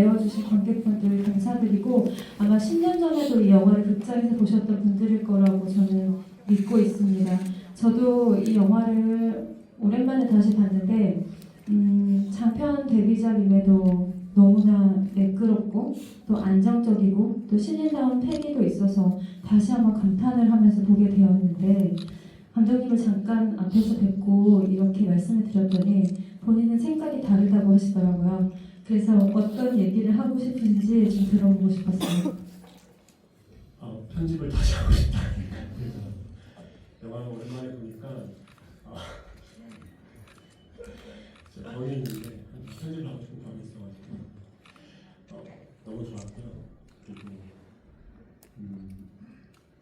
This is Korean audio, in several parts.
메워주신 관객분들 감사드리고 아마 10년 전에도 이 영화를 극장에서 보셨던 분들일 거라고 저는 믿고 있습니다. 저도 이 영화를 오랜만에 다시 봤는데 장편 데뷔작임에도 너무나 매끄럽고 또 안정적이고 또 신인다운 패기도 있어서 다시 한번 감탄을 하면서 보게 되었는데 감독님을 잠깐 앞에서 뵙고 이렇게 말씀을 드렸더니 본인은 생각이 다르다고 하시더라고요. 그래서 어떤 얘기를 하고 싶은지 좀 들어보고 싶었어요. 편집을 다시 하고 싶다. 그래서 영화를 오랜만에 보니까 제가 병이 있는데 편집을 하고 싶은 병이 있어가지고 너무 좋았고요. 그리고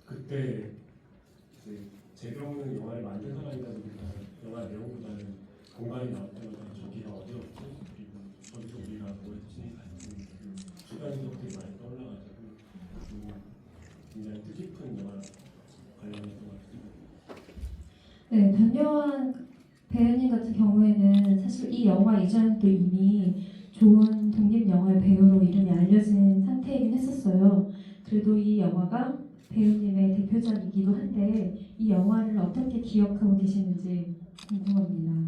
그때 이제 재경은 영화를 만든 사람이다 보니까 영화 내용보다는 공간이 나올 때마다 저기가 어디였지? 그리고 저기서 우리가 뭐 했지? 같은 주관도 되게 많이 떠올라가지고 굉장히 뜻깊은 영화 관련했던 것 같습니다. 네, 변요한 배우님 같은 경우에는 사실 이 영화 이전에도 이미 좋은 독립 영화의 배우로 이름이 알려진 상태이긴 했었어요. 그래도 이 영화가 배우님의 대표작이기도 한데 이 영화를 어떻게 기억하고 계시는지 궁금합니다.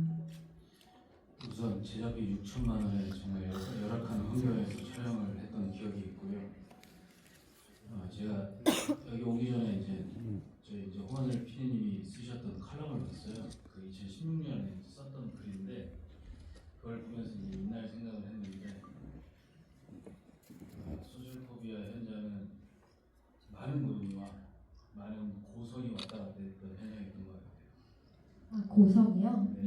우선 제작비 6천만 원에 정말 열악한 환경에서 촬영을 했던 기억이 있고요. 제가 여기 오기 전에 저희 홍하늘 PD님이 쓰셨던 칼럼을 봤어요. 그 2016년에 썼던 글인데 그걸 보면서 이제 옛날 생각을 했는데 소셜포비아 현장은 많은 고용과 많은 고성이 왔다 갔다 했던 현장이었던 것 같아요. 아, 고성이요? 네.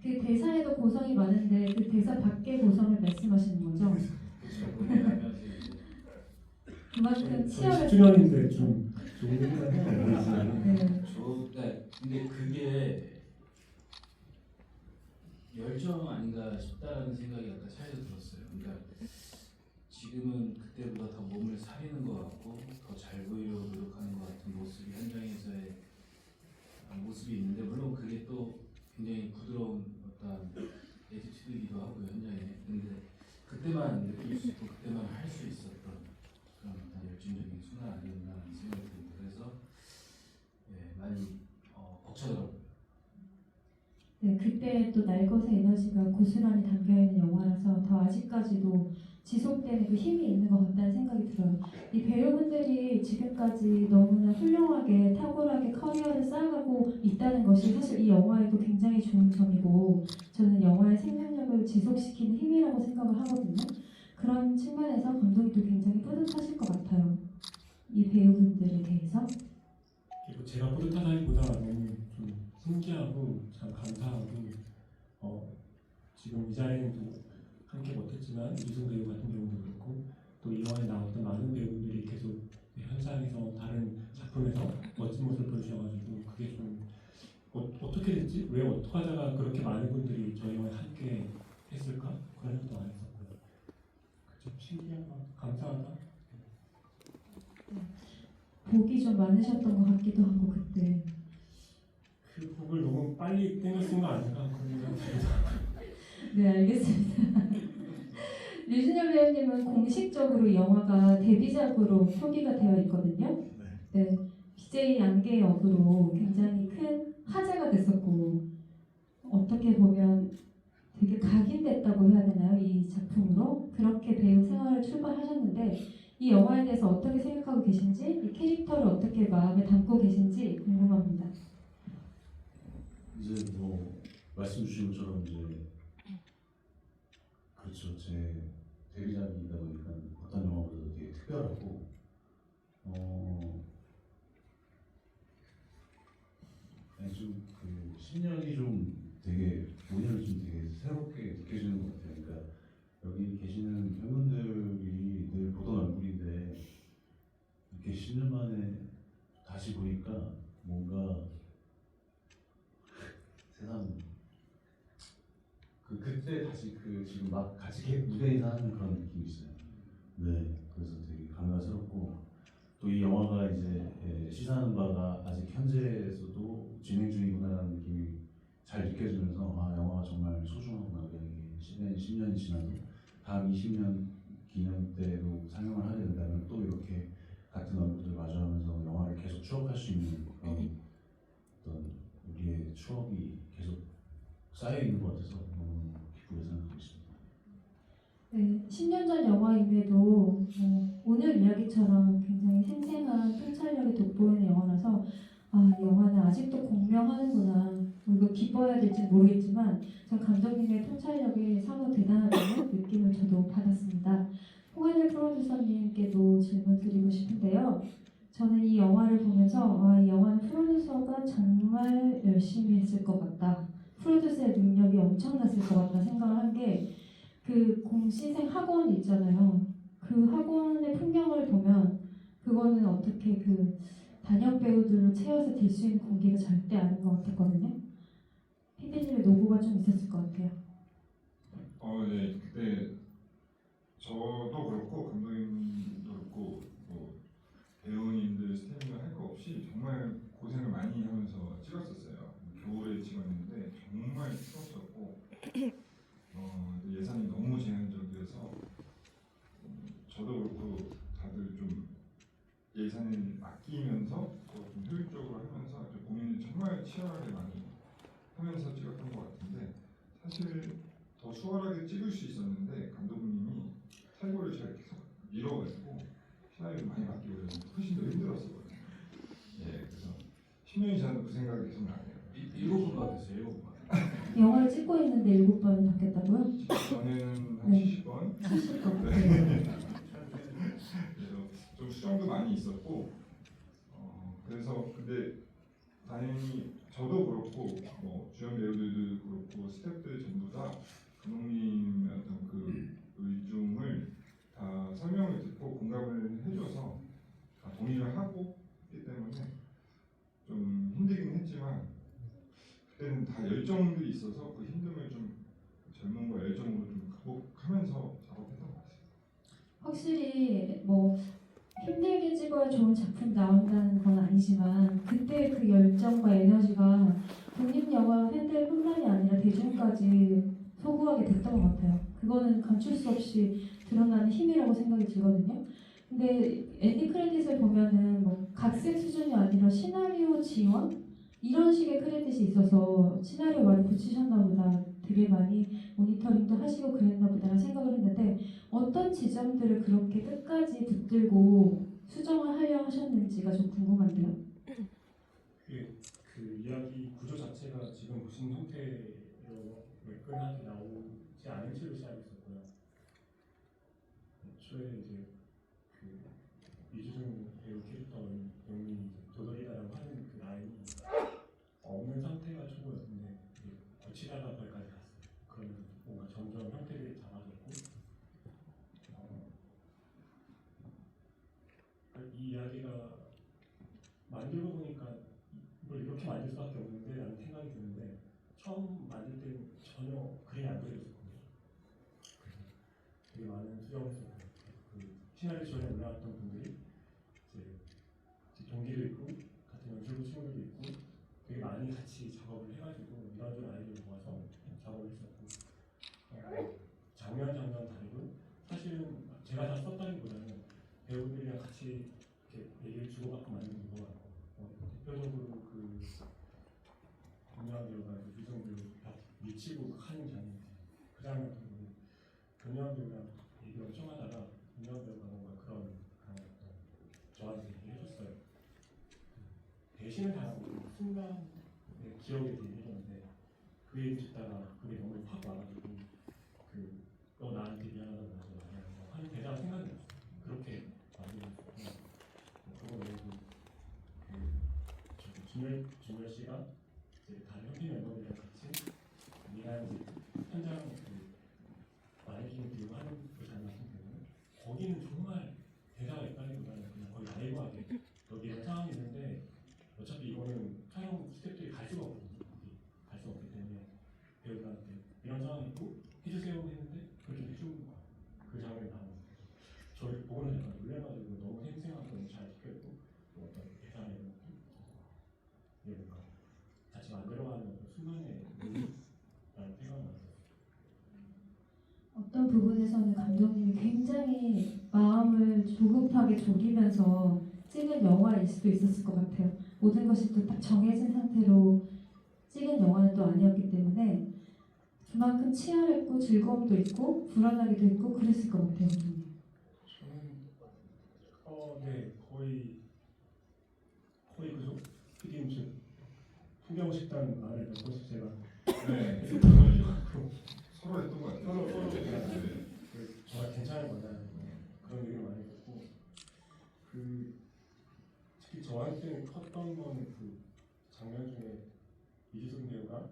그 대사에도 고성이 많은데 그 대사 밖의 고성을 말씀하시는 거죠? 그렇죠. 고민하면서 이제 그만큼 치열한 10주년인데 좀 좋은 생각이 네. 근데 그게 열정 아닌가 싶다라는 생각이 약간 차에서 들었어요. 그러니까 지금은 그때보다 더 몸을 사리는 것 같고 더 잘 보이려고 노력하는 것 같은 모습이 현장에서의 모습이 있는데 물론 그게 또 굉장히 부드러운 어떤 에티튜드이기도 하고요 현장에. 근데 그때만 느낄 수 있고 그때만 할 수 있었던 그런 어떤 열정적인 순간 아니었나라는 생각이 듭니다. 그래서 많이 벅차더라고요. 네, 그때 또 날것의 에너지가 고스란히 담겨있는 영화라서 더 아직까지도 지속되는 그 힘이 있는 것 같다는 생각이 들어요. 이 배우분들이 지금까지 너무나 훌륭하게 탁월하게 커리어를 쌓아가고 있다는 것이 사실 이 영화에도 굉장히 좋은 점이고 저는 영화의 생명력을 지속시키는 힘이라고 생각을 하거든요. 그런 측면에서 감독님도 굉장히 뿌듯하실 것 같아요. 이 배우분들에 대해서. 그리고 제가 뿌듯하다기보다 너무 좀 신기하고 참 감사하고 지금 이 자리에는 함께 못했지만 이준 배우 같은 경우도 그렇고 또 이 영화에 나왔던 많은 배우들이 계속 현장에서 다른 작품에서 멋진 모습을 보여주셔가지고 그게 좀 어떻게 됐지? 왜 어떡하다가 그렇게 많은 분들이 저희 영화에 함께 했을까? 그런 생각도 많이 했었고요. 좀 신기하다, 감사하다. 복이 좀 많으셨던 것 같기도 하고 그때. 그 곡을 너무 빨리 땡겨 쓴 거 아닌가 그런 생각이 들어요. 네, 알겠습니다. 류준열 배우님은 공식적으로 이 영화가 데뷔작으로 표기가 되어 있거든요. 네, BJ 양계 역으로 굉장히 큰 화제가 됐었고 어떻게 보면 되게 각인됐다고 해야 되나요? 이 작품으로 그렇게 배우 생활을 출발하셨는데 이 영화에 대해서 어떻게 생각하고 계신지 이 캐릭터를 어떻게 마음에 담고 계신지 궁금합니다. 이제 뭐 말씀 주신 것처럼 이제 그렇죠. 제 데뷔작이다 보니까 어떤 영화보다도 되게 특별하고 좀그 10년이 좀 되게 5년이 좀 되게 새롭게 느껴지는 것 같아요. 그러니까 여기 계시는 팬분들이 늘 보던 얼굴인데 이렇게 10년 만에 다시 보니까 뭔가 세상 그때 다시 지금 막 같이 무대에서 하는 그런 느낌이 있어요. 네, 그래서 되게 감회스럽고 또 이 영화가 이제 시사하는 바가 아직 현재에서도 진행 중이구나라는 느낌이 잘 느껴지면서 영화가 정말 소중하구나. 이게 10년이 지나도 다음 20년 기념 때도 상영을 하게 된다면 또 이렇게 같은 얼굴들 마주하면서 영화를 계속 추억할 수 있는 그런 어떤 우리의 추억이 계속 쌓여 있는 것 같아서 너무 기쁘게 생각하고 있습니다. 네, 10년 전 영화임에도 오늘 이야기처럼 굉장히 생생한 통찰력이 돋보이는 영화라서 이 영화는 아직도 공명하는구나. 이거 기뻐해야 될지 모르겠지만 전 감독님의 통찰력이 사뭇 대단하다는 느낌을 저도 받았습니다. 홍하늘 프로듀서님께도 질문 드리고 싶은데요. 저는 이 영화를 보면서 이 영화는 프로듀서가 정말 열심히 했을 것 같다. 프로듀서의 능력이 엄청났을 것 같다 생각을 한 게 그 공시생 학원 있잖아요. 그 학원의 풍경을 보면 그거는 어떻게 그 단역 배우들로 채워서 될 수 있는 공기가 절대 아닌 것 같았거든요. 피디님의 노고가 좀 있었을 것 같아요. 네. 그때 저도 그렇고 감독님도 그렇고 뭐 배우님들 스태프들 할 거 없이 정말 고생을 많이 하면서 찍었었어요. 겨울에 찍었는데 정말 추웠었고 예산이 너무 제한적이어서 저도 그렇고 다들 좀 예산을 아끼면서 좀 효율적으로 하면서 좀 고민을 정말 치열하게 많이 하면서 찍었던 것 같은데 사실 더 수월하게 찍을 수 있었는데 감독님이 탈고를 제가 계속 밀어가지고 시나리오를 많이 바뀌고 그래서 훨씬 더 힘들었었거든요. 예, 그래서 10년이 지나도 그 생각이 계속 나네요. 7번 바뀌었어요. 7번. 영화를 찍고 있는데 7번이 바뀌었다고요? 저는 한 네. 70번. 70번. 그래서 좀 수정도 많이 있었고 그래서 근데 다행히 저도 그렇고 뭐 주연 배우들도 그렇고 스태프들 전부 다 감독님의 어떤 그 의중을 다 설명을 듣고 공감을 해줘서 다 동의를 하고 했기 때문에 좀 힘들긴 했지만 그때는 다 열정들이 있어서 그 힘듦을 좀 젊음과 열정으로 좀 극복하면서 작업했던 것 같아요. 확실히 뭐 힘들게 찍어야 좋은 작품 나온다는 건 아니지만 그때 그 열정과 에너지가 독립영화 팬들뿐만이 아니라 대중까지 소구하게 됐던 것 같아요. 그거는 감출 수 없이 드러나는 힘이라고 생각이 들거든요. 근데 엔딩 크레딧을 보면은 뭐 각색 수준이 아니라 시나리오 지원? 이런 식의 크레딧이 있어서 시나리오 많이 붙이셨나 보다, 되게 많이 모니터링도 하시고 그랬나 보다라는 생각을 했는데 어떤 지점들을 그렇게 끝까지 붙들고 수정을 하려 하셨는지가 좀 궁금한데요. 그 이야기 구조 자체가 지금 보신 형태로 매끈하게 나오지 않은 채로 시작했었고요. 애초에 이제 그 이주승 배우 캐릭터 영민이 도덕이다라고 하는 그 라인이 없는 상태가 초보였는데 고치다가 거기까지 갔어요. 그러면 뭔가 점점 형태를 잡아줬고 이 이야기가 만들고 보니까 이걸 이렇게 만들 수밖에 없는데 라는 생각이 드는데 처음 만들 때는 전혀 그림이 안 그려졌거든요. 되게 많은 수정을 했었고 그 시나리오 지원에 올라왔던 분들이 이제 동기도 있고 같은 연출부 친구들도 있고 되게 많이 같이 작업을 해가지고 이런저런 아이디어를 모아서 작업을 했었고 장면 다르고 사실은 제가 다 썼다기보다는 배우들이랑 같이 이렇게 얘기를 주고받고 만든 거 같고 대표적으로 그 김연아 배우가 유성 배우 벽 미치고 하는 장면, 그 장면 같은 경우 김연아 배우랑 얘기를 엄청 하다가 김연아 배우가 뭔가 그런 저한테 얘기를 해줬어요. 대신을 당하고 순간의 기억에 대해 해줬는데 그 얘기 듣다가 그게 너무 확 와가지고 너 나한테 미안하다고 나도 미안하다고 하는 대사가 생각이 났어요. 그렇게 만들었고 그거 외에도 준열 씨가 이제 다른 협회 멤버들이랑 같이 미안 현장 마네킹 들고 하는 그 장면 같은 경우는 거기는 정말 대사가 있다기보다는 그냥 거의 라이브하게 여기 이런 상황이 있는데 어차피 이거는 촬영 스태프들이 갈 수가 없거든요. 갈 수가 없기 때문에 배우들한테 이런 상황이 있고 해주세요 했는데 그렇게 해주는 거야. 그 장면이 나오고 저희 보고는 약간 놀래가지고 너무 생생하고 너무 잘 시켰고 또 어떤 대사의 이게 뭔가 같이 만들어가는 어떤 순간의 라는 생각이 났어요. 어떤 부분에서는 감독님이 굉장히 마음을 조급하게 졸이면서 찍은 영화일 수도 있었을 것 같아요. 모든 것이 또 딱 정해진 상태로 찍은 영화는 또 아니었기 때문에 그만큼 치열했고 즐거움도 있고 불안하기도 했고 그랬을 것 같아요. 감독님. 저는 네 거의 그죠. 피디님 지금 풍경 식단 말을 몇 번씩 제가 네. 계속 들어가지고 서로 했던 것 같아요. 서로 네. 정말 괜찮은 거냐 그런 얘기를 많이 듣고 특히 저한테 컸던 거는 그 장면 중에 이주승 배우가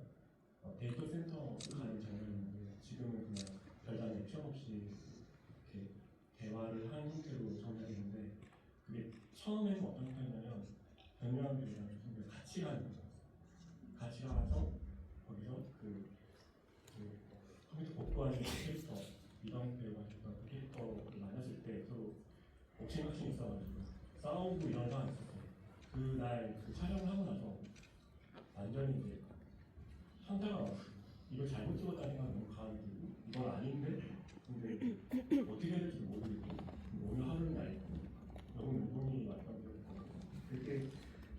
데이터 센터 가는 장면인데 지금은 그냥 별다른 액션 없이 이렇게 대화를 하는 형태로 전달했는데 그게 처음에는 어떤 형태냐면 변요한 배우랑 이주승 배우 같이 가는 거죠. 같이 가서 거기서 컴퓨터 복구하는 캐릭터 이방 배우가 했던 그 캐릭터를 만났을 때 서로 옥신각신이 있어가지고 싸우고 이런 상황이 있었어요. 그날 그 촬영을 하고 나서 완전히 이제 현타가 왔어요. 이걸 잘못 찍었다는 생각이 너무 강하게 들고 이건 아닌데 근데 어떻게 해야 될지 모르겠고 오늘 하루는 알고 너무 눈물이 왔던 기억이 있거든요. 그때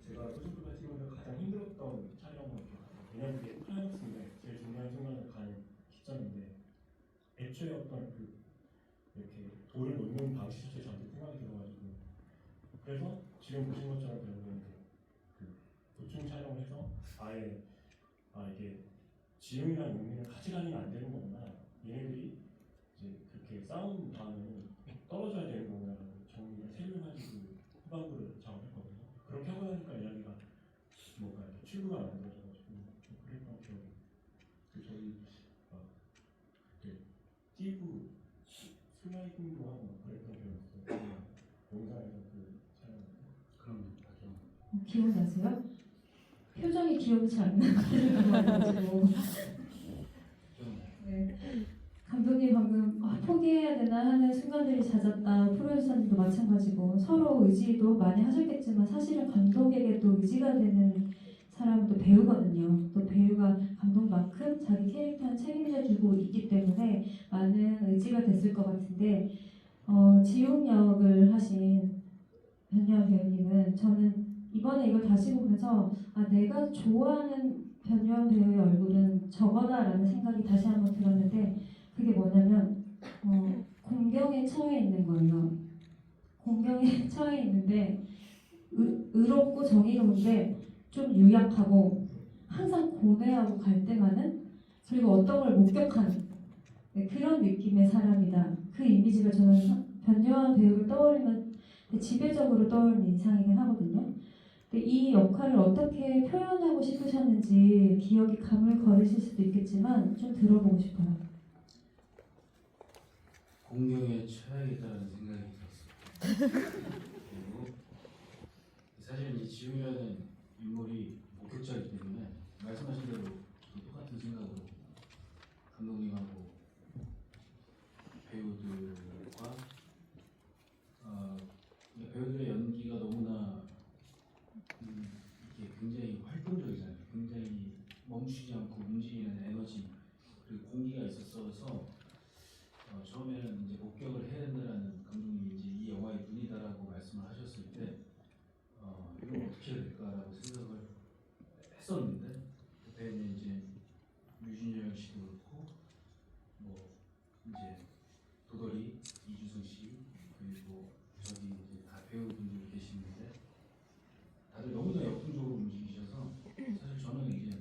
제가 소속부가 찍으면서 가장 힘들었던 촬영을 기억해요. 왜냐면 그게 클라이맥스인데 제일 중요한 순간을 가는 시점인데 애초에 어떤 이렇게 돌을 놓는 방식조차 저한테 생각이 들어가지고 그래서 지금 보신 것처럼 결국은 도중 촬영을 해서 아예 이게 지음이랑 용민을 같이 다니면 안 되는 거구나. 얘네들이 이제 그렇게 싸운 다음에는 떨어져야 되는 거구나라고 정리를 세분해가지고 후반부를 작업했거든요. 그렇게 하고 나니까 이야기가 뭔가 이렇게 출구가 만들어져가지고 그랬던 기억이. 저희 그때 띄고 슬라이딩도 하고 막 그랬던 기억이 있어요. 영상에서 촬영. 그럼 맞아. 기억나세요? 표정이 기억이 잘 안 나가지고 네. 감독님 방금 포기해야 되나 하는 순간들이 잦았다. 프로듀서님도 마찬가지고 서로 의지도 많이 하셨겠지만 사실은 감독에게도 의지가 되는 사람은 또 배우거든요. 또 배우가 감독만큼 자기 캐릭터는 책임져주고 있기 때문에 많은 의지가 됐을 것 같은데 지용 역을 하신 변요한 배우님은 저는 이번에 이걸 다시 보면서 내가 좋아하는 변요한 배우의 얼굴은 저거다라는 생각이 다시 한번 들었는데 그게 뭐냐면 공경에 처해 있는 거예요. 공경에 처해 있는데 의롭고 정의로운데 좀 유약하고 항상 고뇌하고 갈등하는 그리고 어떤 걸 목격하는 그런 느낌의 사람이다. 그 이미지가 저는 변요한 배우를 떠올리면 지배적으로 떠오르는 인상이긴 하거든요. 근데 이 역할을 어떻게 표현하고 싶으셨는지 기억이 가물거리실 수도 있겠지만 좀 들어보고 싶어요. 공경에 처해야겠다는 생각이 들었어요. 그리고 사실 이제 지우면은 인물이 목격자이기 때문에 말씀하신 대로 똑같은 생각으로 감독님하고 배우들과 배우들의 연기가 너무나 이게 굉장히 활동적이잖아요. 굉장히 멈추지 않고 움직이는 에너지 그리고 공기가 있었어서 처음에는 이제 목격을 해야 된다라는 감독님이 이제 이 영화의 눈이다라고 말씀을 하셨을 때 이걸 어떻게 해야 될까라고 생각을 했었는데 그때는 이제 유진열 씨도 그렇고 뭐 이제 도돌이 이주승 씨 그리고 저기 이제 다 배우분들이 계시는데 다들 너무나 역동적으로 움직이셔서 사실 저는 이제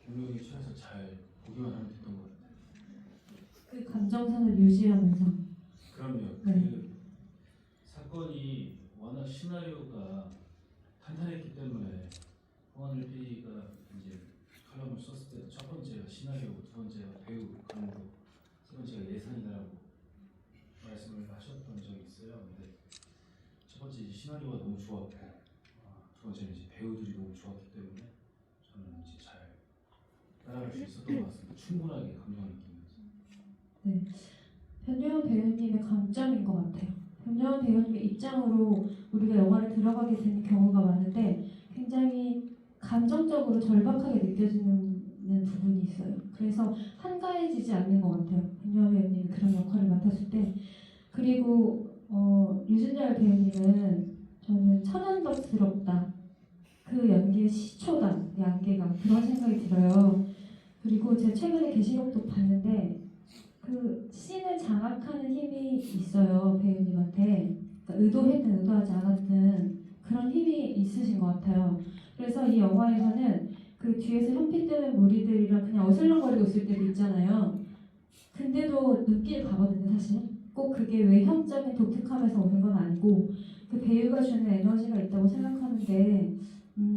공격에 처해서 잘 보기만 하면 됐던 것 같아요. 그 감정선을 유지하면서 그럼요. 네. 그 사건이 워낙 시나리오가 탄탄했기 때문에 홍한일 PD가 이제 칼럼을 썼을 때도 첫 번째가 시나리오, 두 번째가 배우, 감독, 세 번째가 예산이라고 말씀을 하셨던 적이 있어요. 근데 첫 번째 이제 시나리오가 너무 좋았고 두 번째는 이제 배우들이 너무 좋았기 때문에 저는 이제 잘 따라갈 수 있었던 것 같습니다. 충분하게 감정을 느끼면서. 네. 변요한 배우님의 강점인 것 같아요. 변요한 배우님의 입장으로 우리가 영화를 들어가게 되는 경우가 많은데 굉장히 감정적으로 절박하게 느껴지는 있는 부분이 있어요. 그래서 한가해지지 않는 것 같아요. 김여하 배우님이 그런 역할을 맡았을 때. 그리고 유준열 배우님은 저는 천연덕스럽다. 그 연기의 시초다. 양계가 그런 생각이 들어요. 그리고 제가 최근에 게시록도 봤는데 그 씬을 장악하는 힘이 있어요. 배우님한테. 그러니까 의도했든 의도하지 않았든 그런 힘이 있으신 것 같아요. 그래서 이 영화에서는 그 뒤에서 현피 뜨는 무리들이랑 그냥 어슬렁거리고 있을 때도 있잖아요. 근데도 눈길 가거든요, 사실. 꼭 그게 외형적인 독특함에서 오는 건 아니고 그 배우가 주는 에너지가 있다고 생각하는데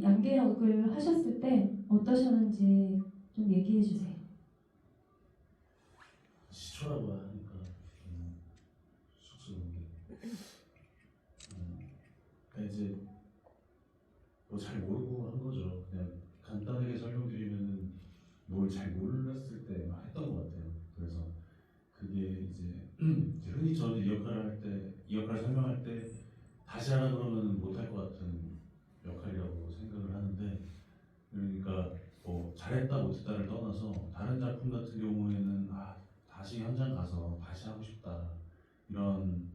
양계 역을 하셨을 때 어떠셨는지 좀 얘기해 주세요. 시초라고 하니까 좀 쑥스러운 게 그러니까 이제 뭐 잘 모르고 한 거죠. 그냥 간단하게 설명드리면은 뭘 잘 몰랐을 때 막 했던 것 같아요. 그래서 그게 이제 흔히 저도 이 역할을 할 때, 이 역할을 설명할 때 다시 하라 그러면 못할 것 같은 역할이라고 생각을 하는데, 그러니까 뭐 잘했다 못했다를 떠나서 다른 작품 같은 경우에는 다시 현장 가서 다시 하고 싶다 이런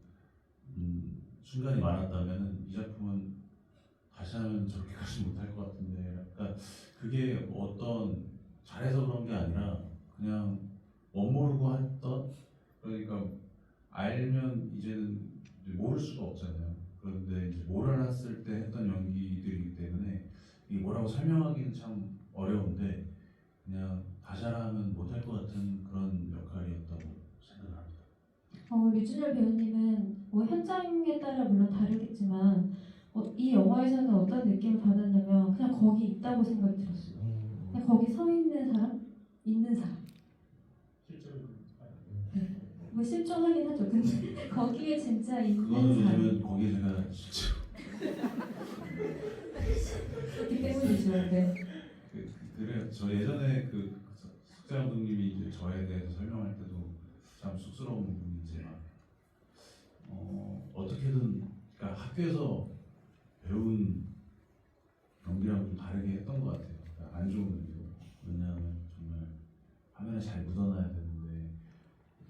순간이 많았다면 이 작품은 다시 하면 저렇게까지 못할 것 같은데, 그러니까 그게 어떤 잘해서 그런 게 아니라 그냥 멋모르고 했던, 그러니까 알면 이제는 이제 모를 수가 없잖아요. 그런데 이제 몰랐을 때 했던 연기들이기 때문에 이게 뭐라고 설명하기는 참 어려운데 그냥 다시 하라 하면 못할 것 같은 그런 역할이었다고 생각합니다. 류준열 배우님은 뭐 현장에 따라 물론 다르겠지만 이 영화에서는 어떤 느낌을 받았냐면 그냥 거기 있다고 생각이 들었어요. 그냥 거기 서 있는 사람, 있는 사람. 실제로 뭐 실존하긴 하죠. 근데 거기에 진짜 있는 그거는 사람. 왜냐면 거기에 제가 실제로 그렇기 때문이죠. 네. 그래요. 저 예전에 그 숙자 감독님이 이제 저에 대해서 설명할 때도 참 쑥스러운 부분이 이제 막 어떻게든 그러니까 학교에서 배운 연기랑 좀 다르게 했던 것 같아요. 그러니까 안 좋은 의미로. 왜냐하면 정말 화면에 잘 묻어놔야 되는데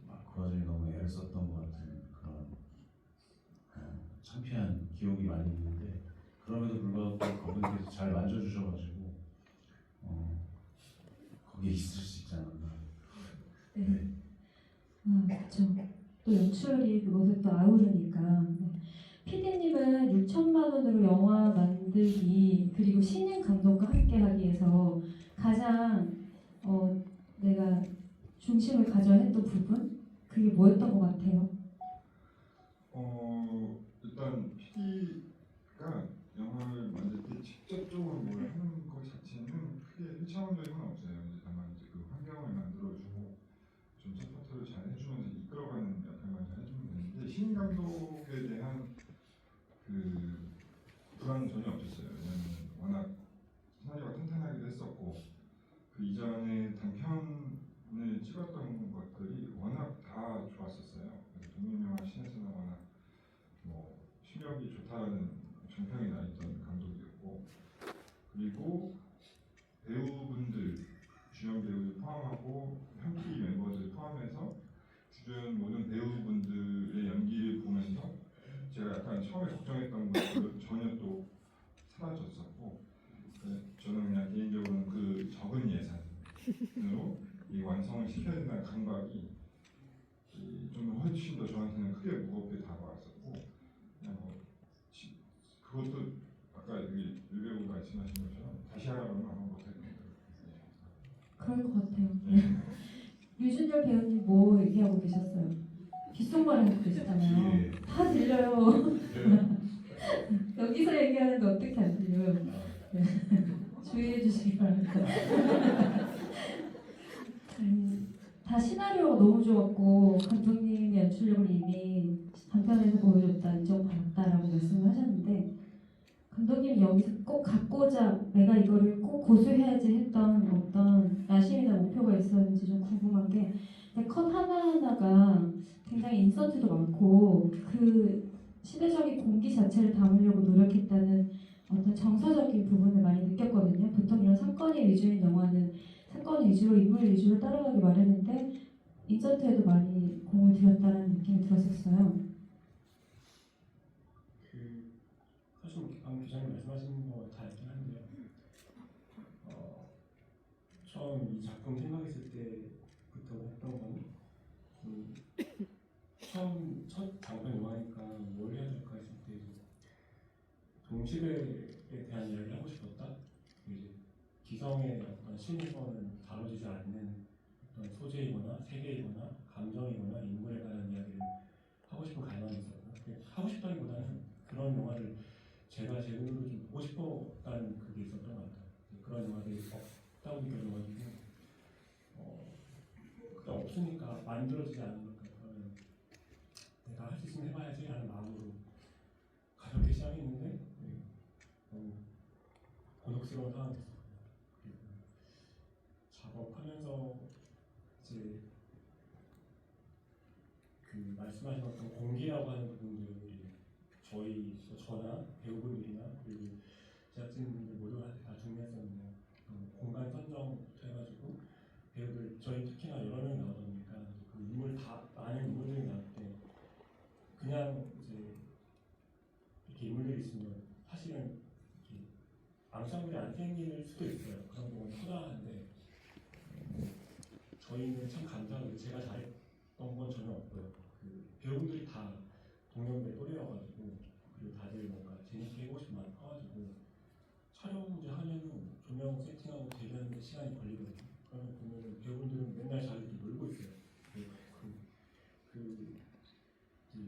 막 그 와중에 너무 애를 썼던 것 같은 그런 창피한 기억이 많이 있는데, 그럼에도 불구하고 그분께서 잘 만져주셔가지고 거기에 있을 수 있지 않았나. 네. 그렇죠. 또 연출이 그것을 또 아우르니까. 네. PD님은 6천만 원으로 영화 만들기 그리고 신인 감독과 함께하기 위해서 가장 내가 중심을 가져야 했던 부분 그게 뭐였던 것 같아요? 일단 PD가 영화를 만들 때 직접적으로 뭘 하는 것 자체는 크게 1차원적인 건 없어요. 이제 다만 이제 그 환경을 만들어주고 좀 서포트를 잘 해주면서 이끌어가는 역할만 잘 해주면 되는데, 신인 감독에 대한 그 불안은 전혀 없었어요. 왜냐면 워낙 시나리오가 탄탄하기도 했었고 그 이전에 단편을 찍었던 것들이 워낙 다 좋았었어요. 그래서 동명영화 신에서는 워낙 뭐 실력이 좋다는 정평이 나 있던 감독이었고, 그리고 배우분들, 주연 배우들 포함하고 현피 멤버들 포함해서 주변 모든 배우분들의 연기를 보면서 제가 약간 처음에 걱정했던 것들은 전혀 또 사라졌었고, 저는 그냥 개인적으로는 그 적은 예산으로 이 완성을 시켜야 된다는 강박이 좀 훨씬 더 저한테는 크게 무겁게 다가왔었고, 그냥 그것도 아까 여기 유배우 말씀하신 것처럼 다시 하라고 아마 못할 겁니다. 그럴 것 같아요. 네. 류준열 배우님 뭐 얘기하고 계셨어요? 귓속말을 하고 계시잖아요. 다 들려요. 여기서 얘기하는데 어떻게 안 들려요? 네. 주의해 주시기 바랍니다. 다 시나리오가 너무 좋았고 감독님의 연출력을 이미 단편에서 보여줬다, 인정받았다라고 말씀을 하셨는데, 감독님이 여기서 꼭 갖고자 내가 이거를 꼭 고수해야지 했던 어떤 야심이나 목표가 있었는지 좀 궁금한 게, 컷 하나하나가 굉장히 인서트도 많고 그 시대적인 공기 자체를 담으려고 노력했다는 어떤 정서적인 부분을 많이 느꼈거든요. 보통 이런 사건이 위주인 영화는 사건 위주로 인물 위주로 따라가기 마련인데 인서트에도 많이 공을 들였다는 느낌이 들었었어요. 사실 방금 기자님 말씀하신 거 다 있긴 한데요. 처음 이 작품 생각했을 때부터 했던 건 처음 첫 장편 영화니까 뭘 해야 될까 했을 때 동시대에 대한 이야기를 하고 싶었다. 이제 기성의 어떤 심리선은 다뤄지지 않는 어떤 소재이거나 세계이거나 감정이거나 인물에 관한 이야기를 하고 싶은 갈망이 있었고 하고 싶다기보다는 그런 영화를 제가 제 눈으로 좀 보고 싶었다는 그게 있었던 것 같아요. 그런 영화들이 없다고 느껴져가지고 그게 없으니까 만들어지지 않는 것 같아요. 내가 할 수 있으면 해봐야지 하는 마음으로 가볍게 시작했는데 너무 곤혹스러운 상황이었어요. 그리고 작업하면서 이제 그 말씀하신 어떤 공개라고 하는 부분들이 저나 배우분들이나 그리고 제작진분들 모두한테 다 중요했었는데 공간 선정부터 해가지고 배우들 저희 특히나 여러 명이 나오다 보니까 그 인물 다 많은 인물들이 나올 때 그냥 이제 이렇게 인물들이 있으면 사실은 이렇게 앙상블이 안 생길 수도 있어요. 그런 경우는 허다한데 저희는 참 감사하게 제가 잘했던 건 전혀 없고요. 그 배우분들이 다 동년배 또래여가지고 그리고 다들 뭔가 재밌게 해보고 싶은 마음 커가지고 촬영 이제 하면은 조명 세팅하고 대기하는데 시간이 걸리거든요. 그러면 보면은 배우분들은 맨날 자기들이 놀고 있어요.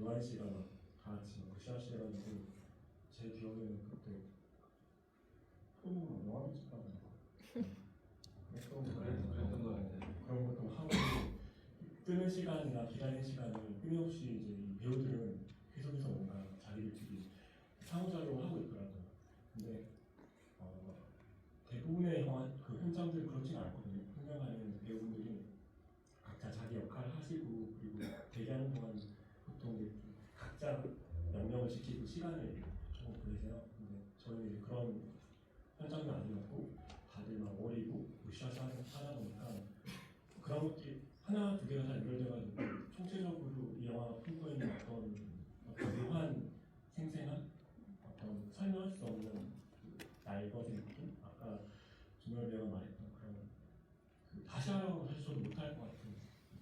요한 씨가 막 다 같이 막 으쌰으쌰 해가지고 제 기억에는 그때 또 영화 찍다가 그랬던 것 같아요. 그런 것도 하고 뜨는 시간이나 기다리는 시간을 끊임없이 이제 이 배우들은 계속해서 뭔가 자기들끼리 상호작용을 하고 있더라고요. 근데 대부분의 영화 그 현장들은 그렇지는 않거든요. 현장 안에는 배우분들이 각자 자기 역할을 하시고 그리고 대기하는 동안 보통 이제 각자 명령을 지키고 시간을 조금 보내세요. 근데 저희는 이제 그런 현장이 아니었고 다들 막 어리고 으쌰으쌰 하다 보니까 그런 것들이 하나 두 개가 다 연결돼가지고 총체적으로 이 영화가 품고 있는 어떤 묘한 생생한 어떤 설명할 수 없는 그 날것의 느낌? 아까 준열 배우가 말했던 그런 다시 하라고 사실 저도 못할 것 같은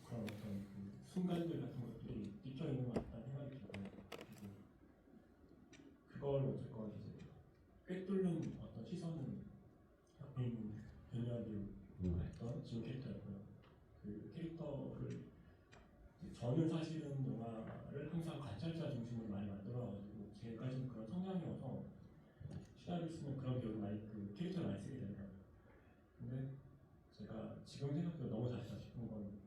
그런 어떤 그 순간들 같은 것들이 입혀 있는 것 같다는 생각이 들고요. 그리고 그걸 어쨌건 이제 꿰뚫는 어떤 시선은 옆에 있는 변희연 배우가 했던 지금 캐릭터였고요. 그 캐릭터를 저는 사실은 영화를 항상 관찰자 중심으로 많이 만들어가지고 제까지는 그런 성향이어서 시나리오 쓰면 그런 배우를 많이 그 캐릭터를 많이 쓰게 되더라고요. 근데 제가 지금 생각해도 너무 잘했다 싶은 건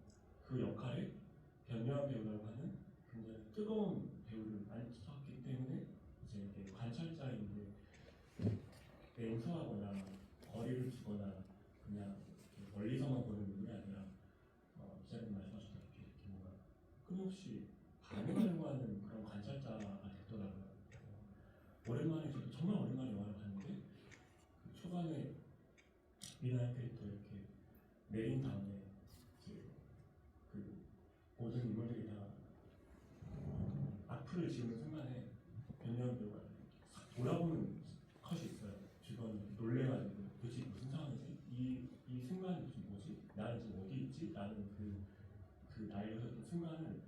그 역할에 변요한 배우라고 하는 굉장히 뜨거운 배우를 많이 썼기 때문에 이제 이렇게 관찰자인데 냉소하거나 거리를 두거나 그냥 멀리서만 보는 눈이 아니라 기자님 말씀하셨다시피 이렇게 뭔가 끊임없이 반응하려고 하는 그런 관찰자가 됐더라고요. 오랜만에 저도 정말 오랜만에 영화를 봤는데 그 초반에 미나의 캐릭터 이렇게 내린 다음에 이제 그 모든 인물들이 다 악플을 지우는 순간에 변희연 배우가 싹 돌아보는 컷이 있어요. 주변을 놀래가지고 도대체 무슨 상황이지? 이 순간이 도대체 뭐지? 나는 지금 어디 있지? 라는 그 날려서 순간을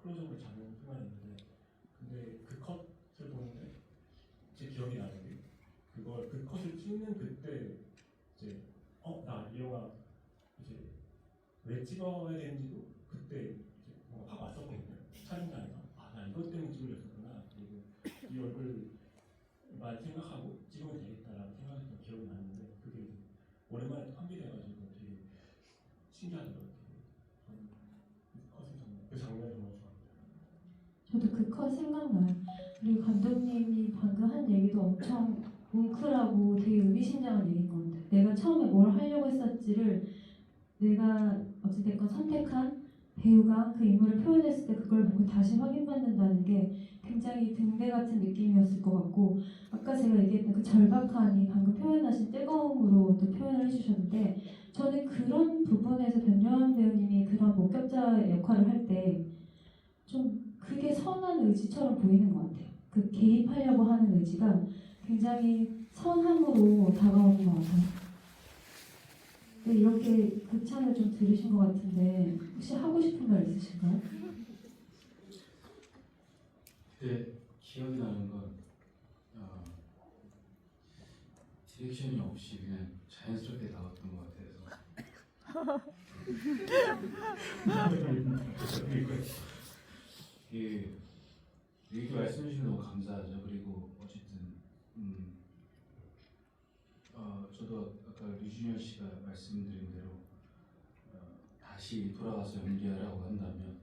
클로즈업을 잡는 순간이 있는데 근데 그 컷을 보는데 제 기억이 나는 게 그 컷을 찍는 그때 이제 나 이 영화 이제 왜 찍어야 되는지도 그때 이제 뭔가 확 왔었거든요. 촬영장에서 나 이것 때문에 찍으려었구나. 그리고 이 얼굴만 생각하고 찍으면 되겠다라고 생각했던 기억이 나는데 그게 이제 오랜만에 또 환기돼가지고 되게 신기하더라고요. 저는 그 컷을 정말 그 장면을 정말 좋아합니다. 저도 그 컷 생각나요. 그리고 감독님이 방금 한 얘기도 엄청 뭉클하고 되게 의미심장한 얘기인 것 같아요. 내가 처음에 뭘 하려고 했었지를 내가 어찌됐건 선택한 배우가 그 인물을 표현했을 때 그걸 보고 다시 확인받는다는 게 되게 굉장히 등대 같은 느낌이었을 것 같고 아까 제가 얘기했던 그 절박함이 방금 표현하신 뜨거움으로 또 표현을 해주셨는데 저는 그런 부분에서 변요한 배우님이 그런 목격자 역할을 할 때 좀 그게 선한 의지처럼 보이는 것 같아요. 그 개입하려고 하는 의지가 굉장히 선함으로 다가오는 것 같아요. 네, 이렇게 극찬을 좀 들으신 것 같은데 혹시 하고 싶은 말 있으실까요? 그때 기억이 나는 건 디렉션이 없이 그냥 자연스럽게 나왔던 것 같아서 이게 이렇게 말씀해 주시면 너무 감사하죠. 그리고 어쨌든 저도 아까 류준열 씨가 말씀드린 대로 다시 돌아가서 연기하라고 한다면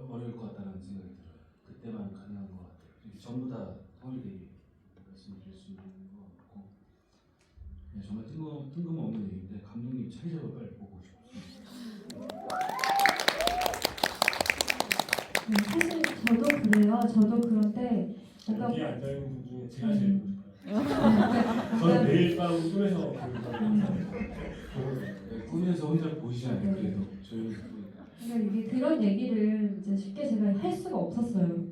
어려울 것 같다는 생각이 들어요. 그때만 가능한 것 같아요. 이게 전부 다 통일되게 말씀드릴 수 있는 것 같고 그냥 정말 뜬금없는 얘기인데 감독님 차기작을 빨리 보고 싶습니다. 네, 사실 저도 그래요. 저도 그런데 뭔가 여기 앉아 있는 분 중에 제가 제일 보고 싶어요. 뭔가 저는 매일 밤 꿈에서 꿈에서 혼자 보시잖아요. 그래도 저희는 그러니까 이게 그런 얘기를 이제 쉽게 제가 할 수가 없었어요.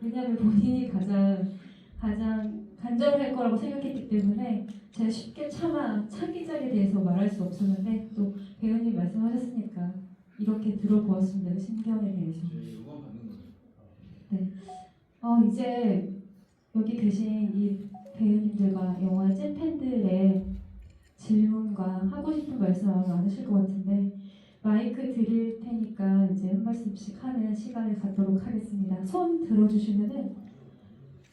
왜냐하면 본인이 가장 간절할 거라고 생각했기 때문에 제가 쉽게 차마 차기작에 대해서 말할 수 없었는데 또 배우님 말씀하셨으니까 이렇게 들어보았습니다. 그 심경에 대해서. 저희 응원 받는 거죠. 이제 여기 계신 이 배우님들과 영화의 찐팬들의 질문과 하고 싶은 말씀 아마 많으실 것 같은데 마이크 드릴 테니까 이제 한 말씀씩 하는 시간을 갖도록 하겠습니다. 손 들어주시면은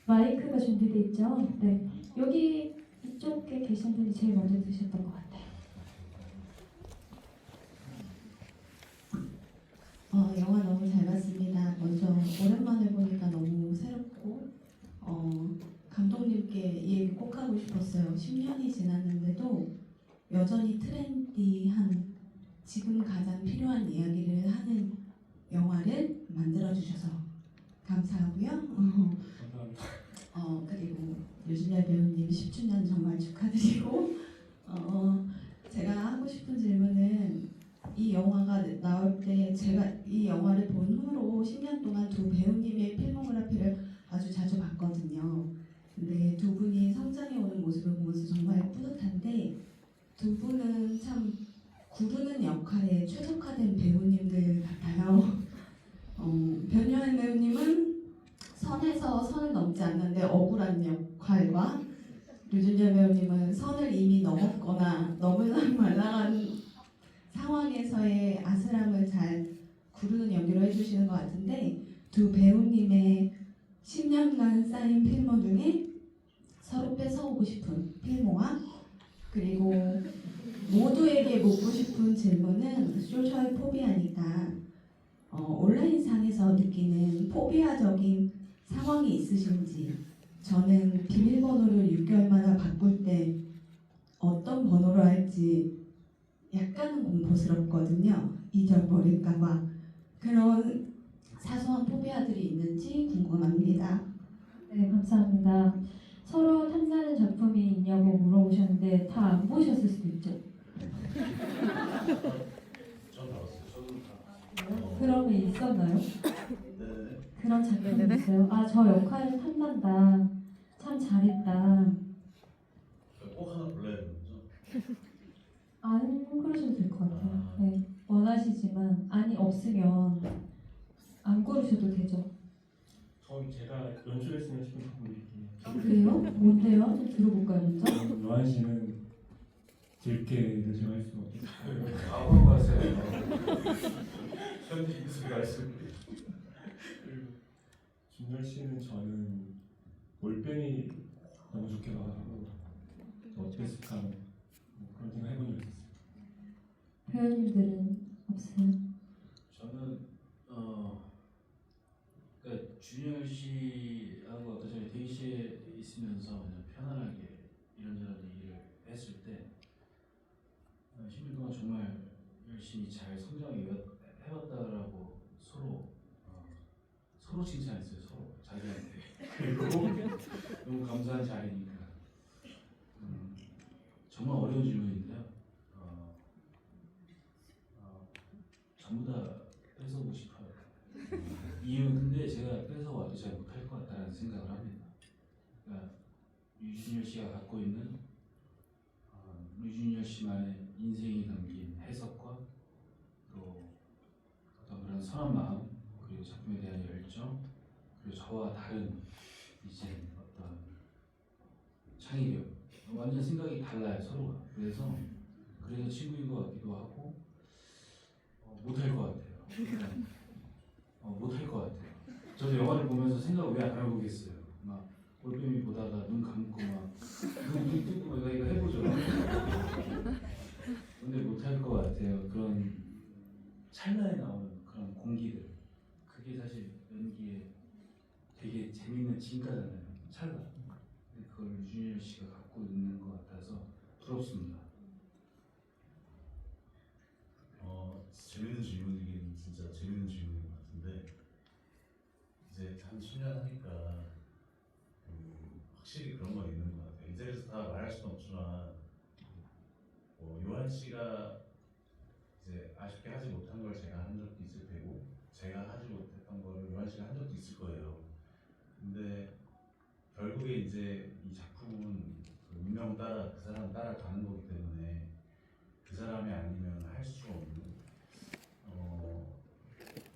마이크가 준비돼 있죠? 네, 여기 이쪽에 계신 분이 제일 먼저 드셨던 것 같아요. 영화 너무 잘 봤습니다. 먼저 오랜만에 보니까 너무 새롭고 감독님께 이 얘기 꼭 하고 싶었어요. 10년이 지났는데도 여전히 트렌디한 지금 가장 필요한 이야기를 하는 영화를 만들어주셔서 감사하고요. 감사합니다. 그리고 류준열 배우님 10주년 정말 축하드리고 제가 하고 싶은 질문은 이 영화가 나올 때 제가 이 영화를 본 후로 10년 동안 두 배우님의 필모그래피를 아주 자주 봤거든요. 근데 두 분이 성장해 오는 모습을 보면서 정말 뿌듯한데 두 분은 참 구르는 역할에 최적화된 배우님들 같아요. 변요한 배우님은 선에서 선을 넘지 않는데 억울한 역할과 류준열 배우님은 선을 이미 넘었거나 넘으려 말랑한 상황에서의 아슬함을 잘 구르는 연기로 해주시는 것 같은데 두 배우님의 10년간 쌓인 필모 중에 서로 뺏어오고 싶은 필모와 그리고 모두에게 묻고 싶은 질문은 소셜 포비아니까 온라인상에서 느끼는 포비아적인 상황이 있으신지 저는 비밀번호를 6개월마다 바꿀 때 어떤 번호로 할지 약간은 공포스럽거든요. 잊어버릴까봐. 그런 사소한 포비아들이 있는지 궁금합니다. 네, 감사합니다. 서로 탐나는 작품이 있냐고 물어보셨는데 다 안 보셨을 수도 있죠. 전 알았어요. 저도 다 그러면 있었나요? 네. 그런 작품이 있어요. 아, 저 역할은 탐난다. 참 잘했다. 꼭 하나 골라야 되는 거죠? 안 고르셔도 될 것 같아요. 네, 원하시지만 아니 없으면 안 고르셔도 되죠. 전 제가 연출했으면 싶은 작품이 있긴 해요. 아, 그래요? 뭔데요? 좀 들어볼까요, 먼저? 요한 씨는 들깨를 제가 할 수가 없어요. 아무로 가세요. 현지 무슨 말씀? 그리고 준열 씨는 저는 올빼미 너무 좋게 봐가지고 어땠을까 뭐 그런 생각 해본 적 있었어요. 배우님들은 없어요? 저는 그러니까 준열 씨하고 아까 전에 대기실에 있으면서 그냥 편안하게 이런저런 얘기를 했을 때 10년 동안 정말 열심히 잘 성장해왔다라고 서로 서로 칭찬했어요. 서로 자기한테. 그리고 너무 감사한 자리니까. 정말 어려운 질문인데요. 전부 다 뺏어오고 싶어요. 이유는 근데 제가 뺏어와도 잘 못할 것 같다는 생각을 합니다. 그러니까 류준열 씨가 갖고 있는 류준열 씨만의 인생이 담긴 해석과 또 어떤 그런 선한 마음, 그리고 작품에 대한 열정, 그리고 저와 다른 이제 어떤 창의력, 완전 생각이 달라요, 서로가. 그래서 친구인 것 같기도 하고 못할 것 같아요. 못할 것 같아요. 저도 영화를 보면서 생각 왜 안 해보겠어요. 막 올빼미 보다가 눈 감고 눈 뜨고 막 이거 해보죠. 근데 못할 것 같아요. 그런 찰나에 나오는 그런 공기들, 그게 사실 연기에 되게 재밌는 진가잖아요. 찰나. 그걸 유준열 씨가 갖고 있는 것 같아서 부럽습니다. 재밌는 질문이긴 진짜 재밌는 질문인 것 같은데, 이제 한 10년 하니까 확실히 그런 건 있는 것 같아요. 이 자리에서 다 말할 수는 없지만, 요한 씨가 이제 아쉽게 하지 못한 걸 제가 한 적도 있을 테고, 제가 하지 못했던 거를 요한 씨가 한 적도 있을 거예요. 근데 결국에 이제 이 작품은 그 운명 따라, 그 사람 따라가는 거기 때문에 그 사람이 아니면 할 수 없는,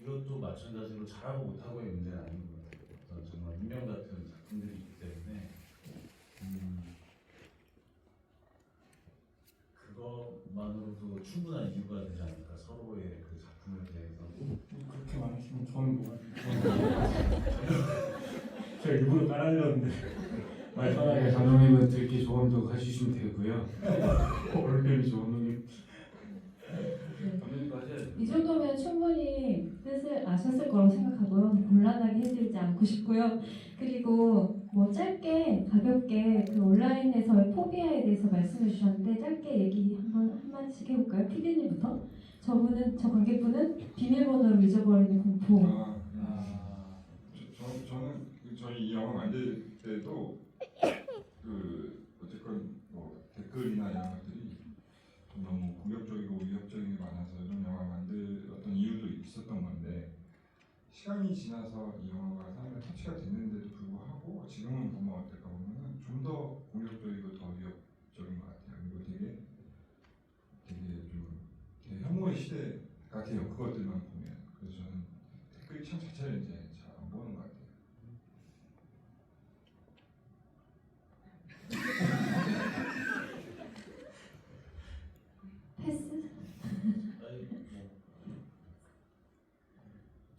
이것도 마찬가지로 잘하고 못하고의 문제는 아닌 것 같아요. 어떤 정말 운명 같은 작품들이 있기 때문에 그것만으로도 충분한 이유가 되지 않을까, 서로의 그 작품에 대해서. 그렇게 말하시면 저는 뭐가 제가 일부러 따라하려는데 네, 감독님은 듣기 조언도 해주시면 되고요. 올빼미 조언님 감독님도 하셔야 돼요. 이 정도면 충분히 뜻을 아셨을 거라고 생각하고요. 곤란하게 해드리지 않고 싶고요. 그리고 뭐 짧게 가볍게 그 온라인에서의 포비아에 대해서 말씀해 주셨는데 짧게 얘기 한마디씩 해볼까요? PD님부터. 저 관객분은 비밀번호를 잊어버리는 공포. 저는 저희 이 영화 만들 때도 어쨌건 뭐 댓글이나 이런 것들이 좀 너무 공격적이고 위협적인 게 많아서 이런 영화 만들었던 이유도 있었던 건데, 시간이 지나서 이 영화가 사람의 터치가 됐는데도 불구하고 지금은 보면 어떨까 보면은 좀 더 공격적이고 더 위협적인 것 같아요. 그리고 되게 좀 되게 혐오의 시대 같아요. 그것들만 보면. 그래서 저는 댓글 참 자체를 이제 잘 안 보는 것 같아요. 패스?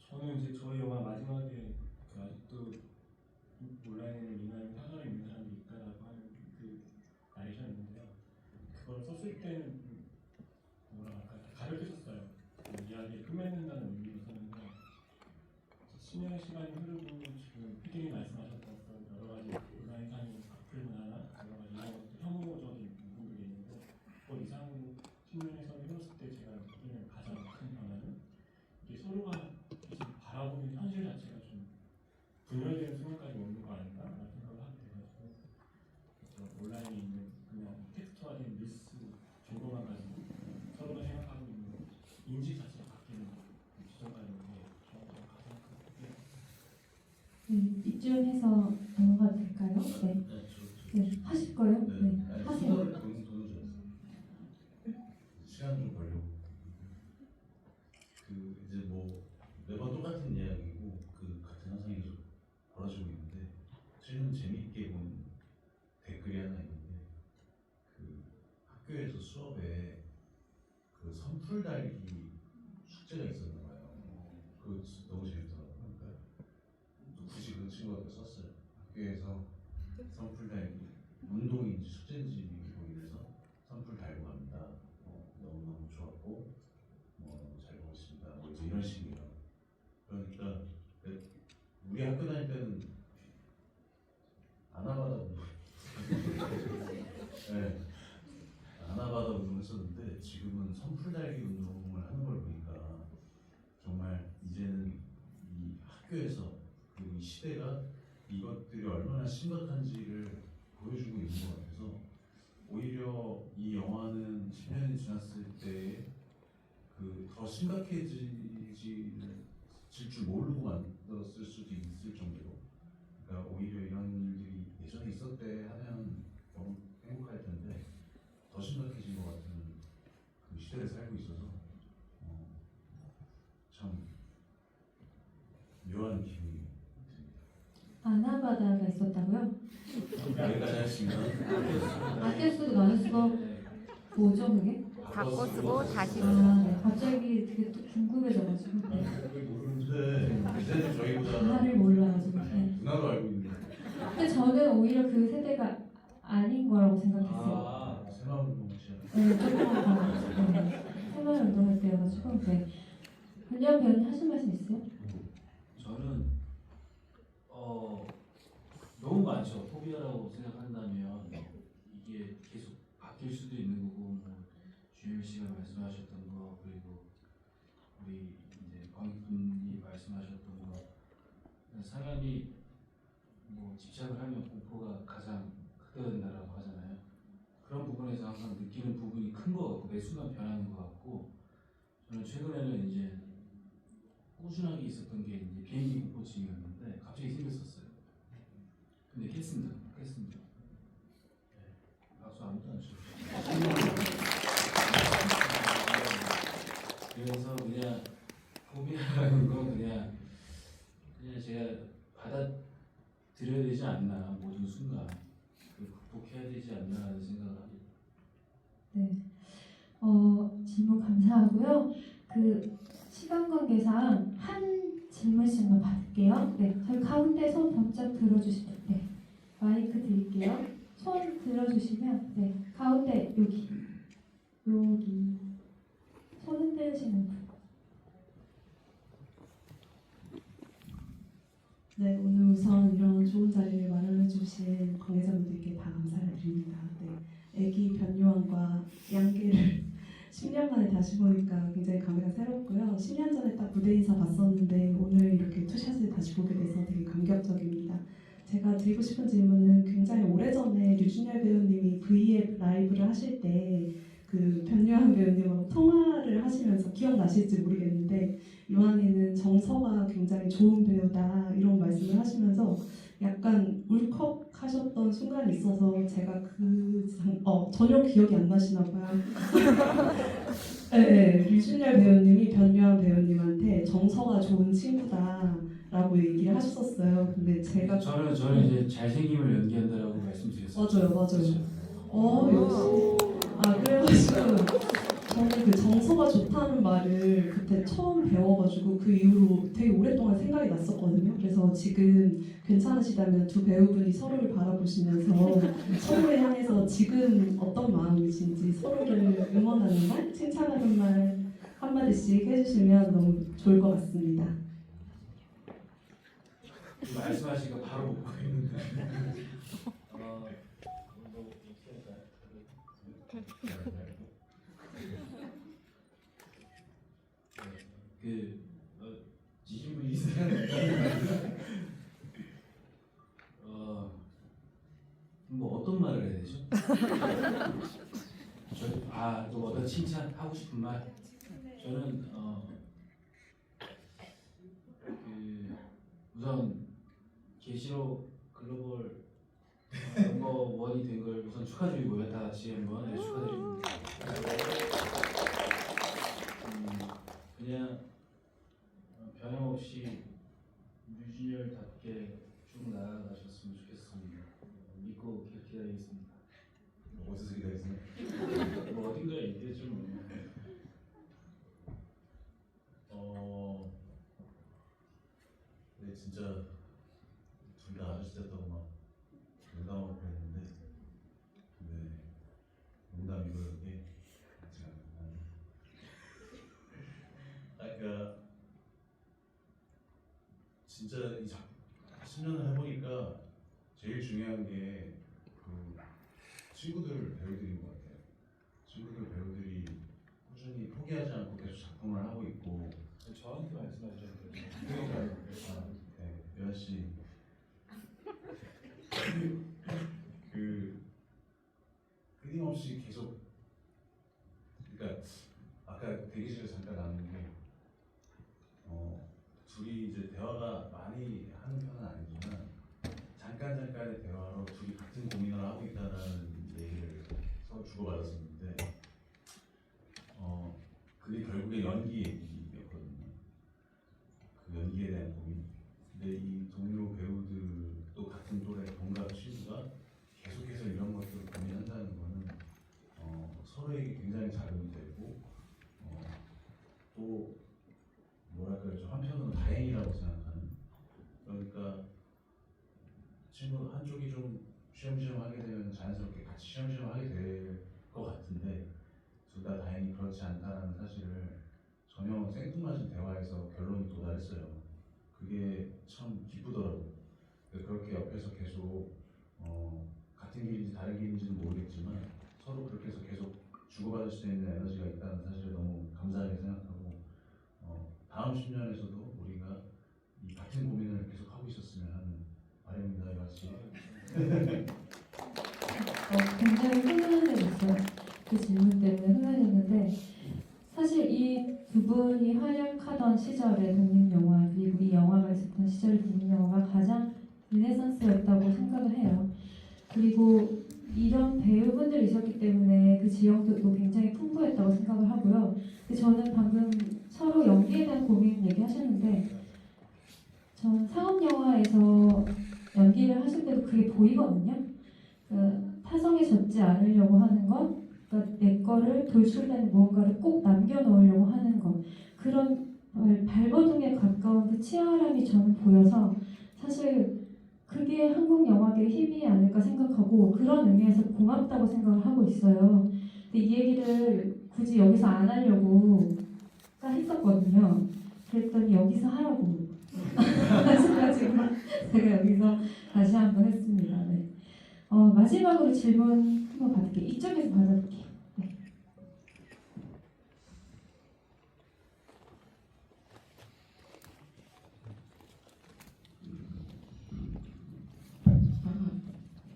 저는 이제 저희 영화 마지막에 그 아직도 온라인에 민화인 사설이 있는 사람들이 있다라고 하는 그 나레이션인데요. 그걸 썼을 때는 뭐라 할까 가볍게 썼어요. 그 이야기를 끝맺는다는 의미로 썼는데 10년의 시간이 흐르고 지금 PD님이 말씀하셨던 어떤 여러 가지 온라인상의 악플 문화나 여러 가지 이런 것들 혐오적인 부분들이 있는데 그걸 이상으로 10년의 시간이 흘렀을 때 제가 느끼는 가장 큰 변화는 이게 서로가 지금 바라보는 현실 자체가 좀 분열되는 순간까지 오는 거 아닌가라는 생각을 하게 돼가지고 온라인에 있는 그냥 텍스트화된 뉴스 정보만 가지고 서로가 생각하고 있는 인식 자체가 바뀌는 지점까지 오는 게 저한테 가장 큰 네, 이쯤에서 넘어가도 될까요? 네. 네, 하실 거예요? 네, 하세요. 돈을 줬어요. 시간 좀 벌려고. 이제 뭐 매번 똑같은 이야기고 같은 현상이 계속 벌어지고 있는데, 최근 재미있게 본 댓글이 하나 있는데, 학교에서 수업에 선풀 달기 숙제가 있었나 봐요. 그거 너무 재밌더라고요. 그러니까 굳이 그 친구가 썼어요. 학교에서 선풀 달기, 운동인지 숙제인지 모르겠어서 선풀 달고 갑니다. 너무너무 좋았고 잘 보고 있습니다. 이제 이런 식이에요. 그러니까 우리 학교 다닐 때는 아나바다 운동 네, 아나바다 운동 했었는데, 지금은 선풀 달기 운동을 하는 걸 보니까 정말 이제는 이 학교에서 그리고 이 시대가 이것들이 얼마나 심각한지를 보여주고 있는 것 같아서 오히려 이 영화는 10년이 지났을 때 그 더 심각해질 줄 모르고 만들었을 수도 있을 정도로, 그러니까 오히려 이런 일들이 예전에 있었대 하면 너무 행복할 텐데 더 심각해진 것 같은 그 시대를 살고 있어서 참 묘한 기분이 듭니다. 아나바다가 있었다고요? 여기까지 하겠습니다. 아낄 수도 나눌 수가 뭐죠 그게? 바꿔 쓰고 다시 아, 네. 갑자기 되게 또 궁금해져가지고 네. 근데 이제는 저희보다 하나를 몰라가지고 네. 누나도 알고 있는데 근데 저는 오히려 그 세대가 아닌 거라고 생각했어요. 새마을운동체 네, 조금만 더 생활 운동할 때여가지고 네. 윤영 배우님 하실 말씀 있어요? 저는 너무 많죠. 포비아라고 생각한다면 이게 계속 바뀔 수도 있는 거고, 뭐 주현 씨가 말씀하셨던 거, 그리고 우리 이제 광익분이 말씀하셨던 거, 사람이 뭐 집착을 하면 공포가 가장 극대화된다라고 하잖아요. 그런 부분에서 항상 느끼는 부분이 큰 것 같고 매 순간 변하는 것 같고, 저는 최근에는 이제 꾸준하게 있었던 게 이제 비행기 공포증이었는데 갑자기 생겼었어요. 근데 깼습니다. 깼습니다. 네. 박수 아무도 안 쳐. 그래서 그냥 포비아라는 건 그냥 제가 받아들여야 되지 않나, 모든 순간 극복해야 되지 않나라는 생각을 합니다. 네. 질문 감사하고요. 그 시간 관계상 한 질문씩만 받을게요. 네, 저희 가운데 손 번쩍 들어주시면 네, 마이크 드릴게요. 손 들어주시면 네, 가운데 여기 손 흔드시는 분. 네, 오늘 우선 이런 좋은 자리를 마련해 주신 관계자분들께 다 감사를 드립니다. 네, 애기 변요한과 양계를 10년 만에 다시 보니까 굉장히 감회가 새롭고요. 10년 전에 딱 무대 인사 봤었는데 오늘 이렇게 투샷을 다시 보게 돼서 되게 감격적입니다. 제가 드리고 싶은 질문은 굉장히 오래전에 류준열 배우님이 V앱 라이브를 하실 때 그 변요한 배우님하고 통화를 하시면서 기억나실지 모르겠는데 요한이는 정서가 굉장히 좋은 배우다 이런 말씀을 하시면서 약간 울컥하셨던 순간이 있어서 제가 전혀 기억이 안 나시나 봐요. 네, 류준열 배우님이 변요한 배우님한테 정서가 좋은 친구다라고 얘기를 하셨었어요. 근데 제가 저는 이제 잘생김을 연기한다라고 말씀드렸어요. 맞아요. 역시. 그래가지고 저는 그 정서가 좋다는 말을 그때 처음 배워가지고 그 이후로 되게 오랫동안 생각이 났었거든요. 그래서 지금 괜찮으시다면 두 배우분이 서로를 바라보시면서 서로를 향해서 지금 어떤 마음이신지 서로를 응원하는 말, 칭찬하는 말 한마디씩 해주시면 너무 좋을 것 같습니다. 말씀하시니까 바로 못 보겠는데. 지신 분이 있어요. 뭐 어떤 말을 해야 되죠? 또 어떤 칭찬 하고 싶은 말. 저는 우선 계시로 글로벌 넘버원이 된 걸 우선 축하드리고요. 다 같이 한번 축하드립니다. 그냥 변함없이 류준열답게 쭉 나아가셨으면 좋겠습니다. 믿고 기다리겠습니다. 어디서 기다리세요? 뭐 어딘가에 있겠죠. 네, 진짜 둘 다 아저씨 됐다고 막 농담하고 그랬는데 네, 농담이고요. 이게 그러니까 진짜 이 10년을 해보니까 제일 중요한 게 그 친구들 배우들인 것 같아요. 친구들 배우들이 꾸준히 포기하지 않고 계속 작품을 하고 있고 저한테 말씀하셨는데. 네, 씨 그 끊임없이 계속 그러니까 아까 대기실에서 잠깐 나눈 게 둘이 이제 대화가 많이 하는 편은 아니지만 잠깐의 대화로 둘이 같은 고민을 하고 있다는 얘기를 서로 주고받았었는데 그게 결국에 연기 얘기였거든요. 그 연기에 대한 고민. 근데 이 동료 배우들도 같은 또래 동갑 친구가 계속해서 이런 것들을 고민한다는 거는 서로에게 굉장히 자극이 되고 또 뭐랄까요, 저 한편으로 다행이라고 생각하는. 그러니까 친구 한쪽이 좀 쉬엄쉬엄 하게 되면 자연스럽게 같이 쉬엄쉬엄 하게 될 것 같은데 둘 다 다행히 그렇지 않다는 사실을 전혀 생뚱맞은 대화에서 결론이 도달했어요. 그게 참 기쁘더라고요. 그렇게 옆에서 계속 같은 길인지 다른 길인지는 모르겠지만 서로 그렇게 해서 계속 주고받을 수 있는 에너지가 있다는 사실을 너무 감사하게 생각하고 다음 10년에서도 우리가 이 같은 고민을 계속 하고 있었으면 하는 바람입니다. 이같이 굉장히 훈훈해졌어요. 그 질문 때문에 훈훈해졌는데 사실 이 두 분이 활약하던 시절의 독립영화 그리고 이 영화가 있었던 시절의 독립영화가 가장 르네상스였다고 생각을 해요. 그리고 이런 배우분들이 있었기 때문에 그 지형도 굉장히 풍부했다고 생각을 하고요. 근데 저는 방금 서로 연기에 대한 고민 얘기하셨는데 전 상업영화에서 연기를 하실 때도 그게 보이거든요. 타성에 젖지 않으려고 하는 것, 그러니까 내 거를 돌출되는 무언가를 꼭 남겨놓으려고 하는 것, 그런 발버둥에 가까운 그 치열함이 저는 보여서 사실 그게 한국 영화계의 힘이 아닐까 생각하고 그런 의미에서 고맙다고 생각을 하고 있어요. 근데 이 얘기를 굳이 여기서 안 하려고 했었거든요. 그랬더니 여기서 하라고 하셔가지고 제가 여기서 다시 한번 했습니다. 네. 마지막으로 질문 한번 받을게요. 이쪽에서 받아볼게요. 네.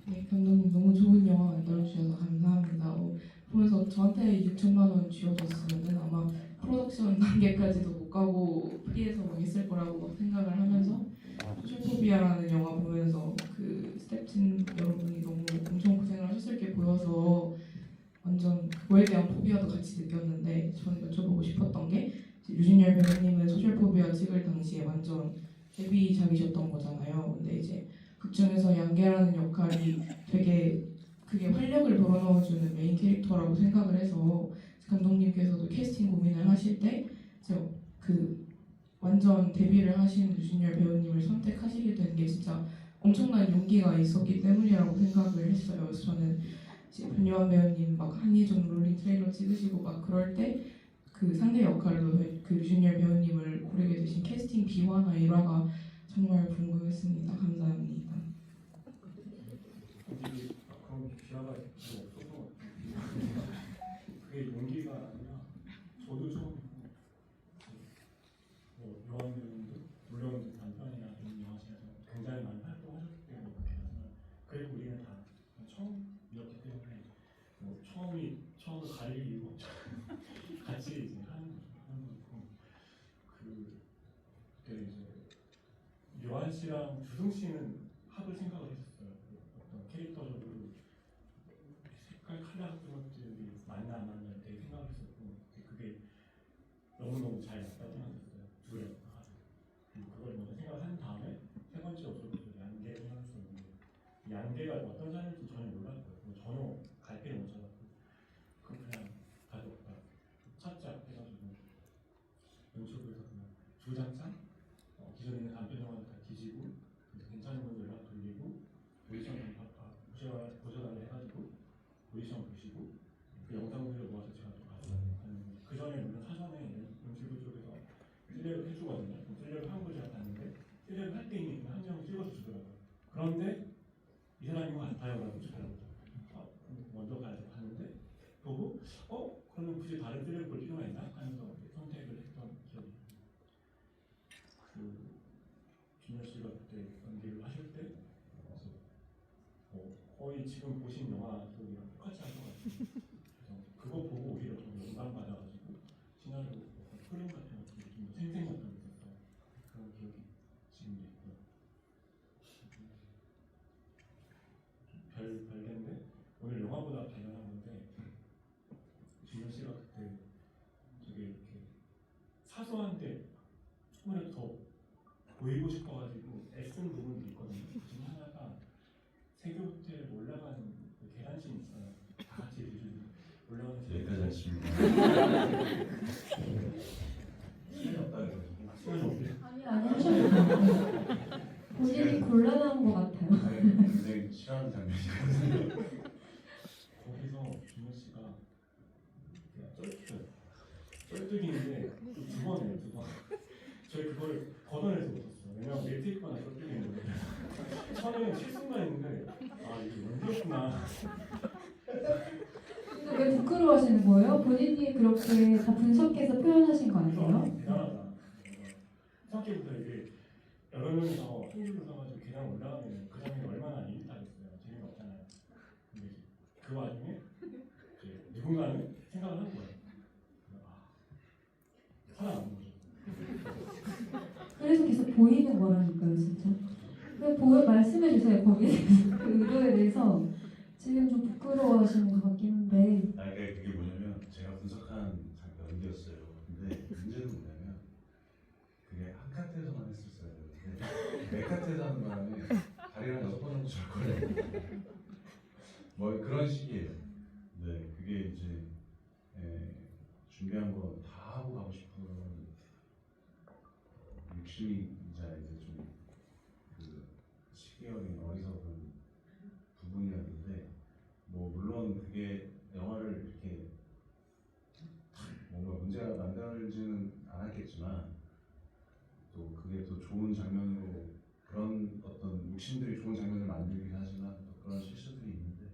네, 감독님 너무 좋은 영화 만들어주셔서 감사합니다. 보면서 저한테 6천만 원 쥐어줬으면 아마 프로덕션 단계까지도 못 가고 프리에서 망했을 거라고 막 생각을 하면서 소셜포비아라는 영화 보면서 그 스태프팀 여러분이 너무 엄청 고생을 하셨을 게 보여서 완전 그거에 대한 포비아도 같이 느꼈는데 저는 여쭤보고 싶었던 게 유진열 배우님은 소셜포비아 찍을 당시에 완전 데뷔작이셨던 거잖아요. 근데 이제 극중에서 양계라는 역할이 되게 그게 활력을 불어넣어주는 메인 캐릭터라고 생각을 해서 감독님께서도 캐스팅 고민을 하실 때 그 완전 데뷔를 하신 유진열 배우님을 선택하시게 된 게 진짜 엄청난 용기가 있었기 때문이라고 생각을 했어요. 그래서 저는 이제 변요한 배우님 막 한예종 롤링 트레일러 찍으시고 막 그럴 때 그 상대 역할로 그 유진열 배우님을 고르게 되신 캐스팅 비화나 일화가 정말 궁금했습니다. 감사합니다. 그런 비하가 없어서 그게 용기가 아니라 저도 처음 요한 배우님도 물론 단편이나 이런 영화실에서 굉장히 많이 활동하셨기 때문에 그렇게 하지만 그래도 우리는 다 처음이었기 때문에 처음을 가릴 이유가 없죠. 같이 이제 하는 거고 그때 이제 요한 씨랑 주승 씨는 합을 생각을 했었어요. 어떤 캐릭터적으로 색깔 컬러 같은 것들이 맞나 안 맞나 되게 생각을 했었고 그게 너무너무 잘 맞다고 생각했어요. 둘의 역할을. 그리고 그걸 먼저 생각한 다음에 세 번째 요소로 양계를 생각했었는데 양계가 어떤 사람인지 전혀 몰랐고요. 전혀 갈피를 못 찾았고 그냥 가서 찾자 해가지고 연출부에서 그냥 두 장창 기존에 있는 단편 영화를 다 뒤지고 괜찮은 건 연락 돌리고 오디션 보셔달라 해가지고 오디션 보시고 그 영상들을 모아서 제가 또 가져가는 그 전에 물론 사전에 연출부 쪽에서 필력을 해주거든요. 필력을 한 거를 봤는데 필력을 할 때 이미 한 명을 찍어서 주더라고요. 그런데 이 사람인 것 같아요라고 주더라고요. 먼저 가야지 봤는데 보고 그러면 굳이 다른 필력을 볼 필요가 있나 하면서 선택을 했던 기억이 준현 씨가 그때 연기를 하실 때 그래서 거의 지금 보신 영화들이랑 똑같이 한 것 같아요. 그래서 그거 보고 오히려 좀 영감 받아가지고 시나리오 흐름 같은 것도 좀 생생했던 게 있었어요. 그런 기억이 지금도 있고요. 별개인데 오늘 영화보다 관련한 건데 준현 씨가 그때 되게 이렇게 사소한데 조금이라도 더 보이고 싶어가지고 애쓴 부분도 있거든요. 그 중에 하나가 세계 호텔 올라가는 그 계단씬 있어요. 다 같이 이렇게 올라가는 여기까지 하겠습니다. 시간이 없다 그래서. 시간이 없네요. 아니 하셔도 돼요. 본인이 곤란한 것 같아요. 굉장히 싫어하는 장면이거든요. 거기서 준현 씨가 그냥 쩔뚝 쩔뚝인데 두 번이에요, 두 번. 저희 그걸 걷어내서 못했어요. 왜냐면 넷틱거나 쩔뚝인데 처음에는 실수만 했는데 아 이게 연기였구나. 근데 왜 부끄러워하시는 거예요? 본인이 그렇게 다 분석해서 표현하신 거 아니에요? 대단하다. 생각해보다 이게 여러 명이서 한 줄로 서가지고 계단 올라가면 그 장면이 얼마나 밋밋하겠어요. 재미가 없잖아요. 근데 그 와중에 이제 누군가는 생각을 한 거예요. 살아남는 거죠. 그래서 계속 보이는 거라니까요, 진짜. 말씀해 주세요, 거기에 대해서. 그 의도에 대해서 지금 좀 부끄러워하시는 것 같긴 한데. 아, 그러니까 그게 뭐냐면 제가 분석한 연기였어요. 근데 문제는 뭐냐면 그게 한 카트에서만 했었어요. 근데 네 카트에서 하는 바람에 다리를 6번 정도 잘 거예요. 뭐 그런 식이에요. 네, 그게 이제 준비한 거 다 하고 가고 싶은 욕심이 이제 좀 그 시기 어린 어리석은 부분이었는데 뭐 물론 그게 영화를 이렇게 뭔가 문제가 만들지는 않았겠지만 또 그게 또 좋은 장면으로 그런 어떤 욕심들이 좋은 장면을 만들긴 하지만 또 그런 실수들이 있는데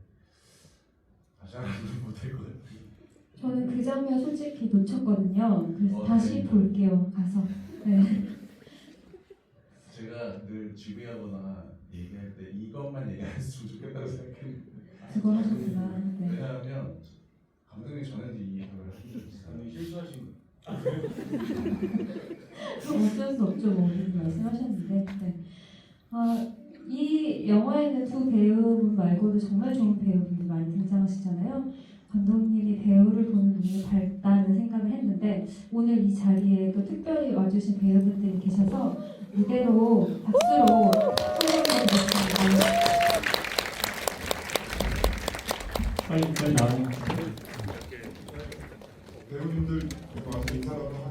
다시 하나는 못할 것 같아요. 저는 그 장면 솔직히 놓쳤거든요. 그래서 다시 네. 볼게요, 가서. 네. 제가 늘 지휘하거나 얘기할 때 이것만 얘기 안 했으면 좋겠다고 생각했는데 그거 하셨구나. 네. 왜냐하면 감독님 전에도 이 얘기를 하신 적이 있어요. 아니 실수하신 그럼 어쩔 수 없죠, 뭐 이렇게 말씀하셨는데. 네. 이 영화에는 두 배우분 말고도 정말 좋은 배우분들 많이 등장하시잖아요. 감독님이 배우를 보는 눈이 밝다는 생각을 했는데 오늘 이 자리에 또 특별히 와주신 배우분들이 계셔서 무대로 박수로 환영해드리겠습니다. 빨리 나오는 배우님들 와서 인사라도 하고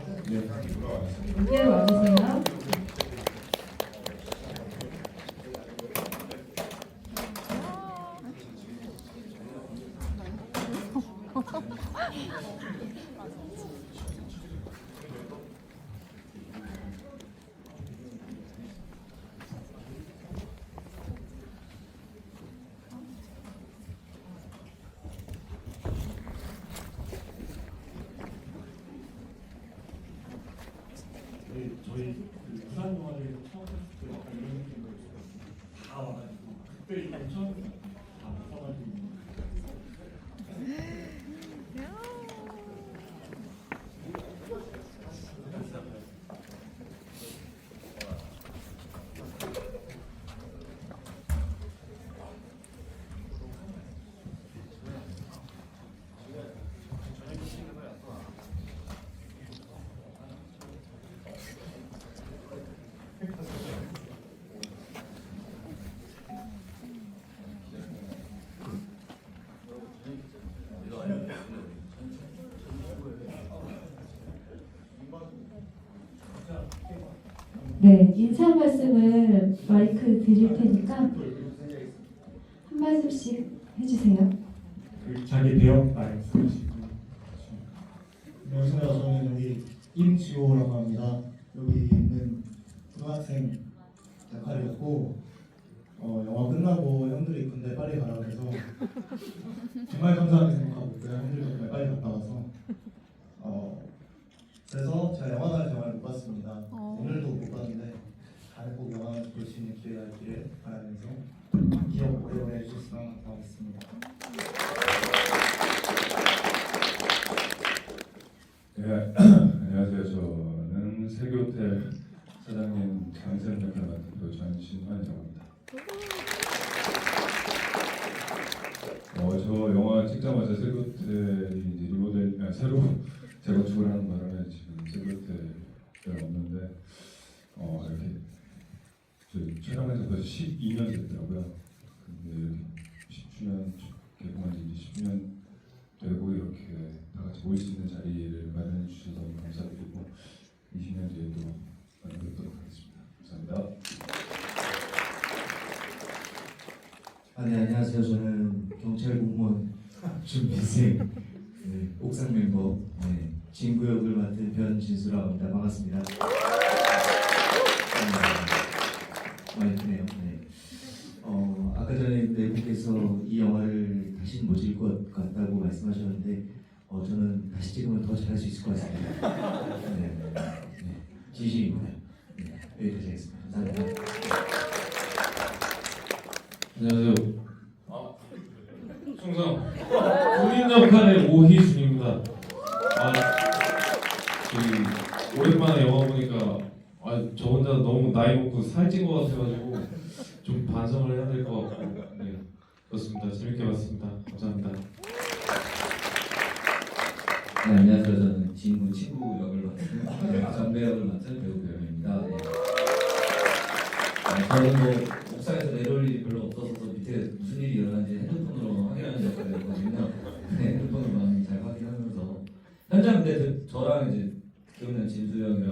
돌아와주세요. 무대로 와주세요. 저희 그 부산 영화제에서 처음 했을 때 약간 이런 느낌도 있어요. 다 와가지고 그때 이거 처음 다 와가지고 네, 인사 말씀을 마이크 드릴 테니까 한 말씀씩 해주세요. 그 자기 배역 말씀하시고 안녕하세요. 저는 여기 임지호라고 합니다. 여기 있는 고등학생 역할이었고 영화 끝나고 형들이 군대 빨리 가라 그래서 정말 감사하게 생각하고 있고요. 형들 덕분에 빨리 갔다 와서 그래서 제가 영화관에서 영화를 못 봤습니다. 오늘도 못 봤는데 다음에 꼭 영화관에 세브란스가 없는데 이렇게 저희 촬영해서 벌써 12년 됐더라고요. 근데 이렇게 10주년 개봉한 지 10주년 되고 이렇게 다 같이 모일 수 있는 자리를 마련해 주셔서 너무 감사드리고 20년 뒤에 또 만나뵙도록 하겠습니다. 감사합니다. 네, 안녕하세요. 저는 경찰 공무원 준비생 옥상 멤버 진구 역을 맡은 변진수라고 합니다. 반갑습니다. 많이 크네요. 네. 아까 전에 네 분께서 이 영화를 다시는 못 찍을 것 같다고 말씀하셨는데 저는 다시 찍으면 더 잘할 수 있을 것 같습니다. 네. 진심입니다. 여기까지 하겠습니다. 감사합니다. 안녕하세요. 충성 군인 역할의 오희준입니다. 오랜만에 영화 보니까 저 혼자 너무 나이 먹고 살찐 것 같아가지고 좀 반성을 해야 될 것 같고 네 그렇습니다. 재밌게 봤습니다. 감사합니다. 네, 안녕하세요. 저는 진구 친구 역을 맡은 전배 역을 맡은 배우 배우입니다. 네. 저는 뭐 옥상에서 내려올 일이 별로 없어서 밑에 무슨 일이 일어나는지 핸드폰으로 확인하는 역할이었거든요. 네, 핸드폰으로만 잘 확인하면서 현장 근데 저랑 이제 기억나는 진수 형이랑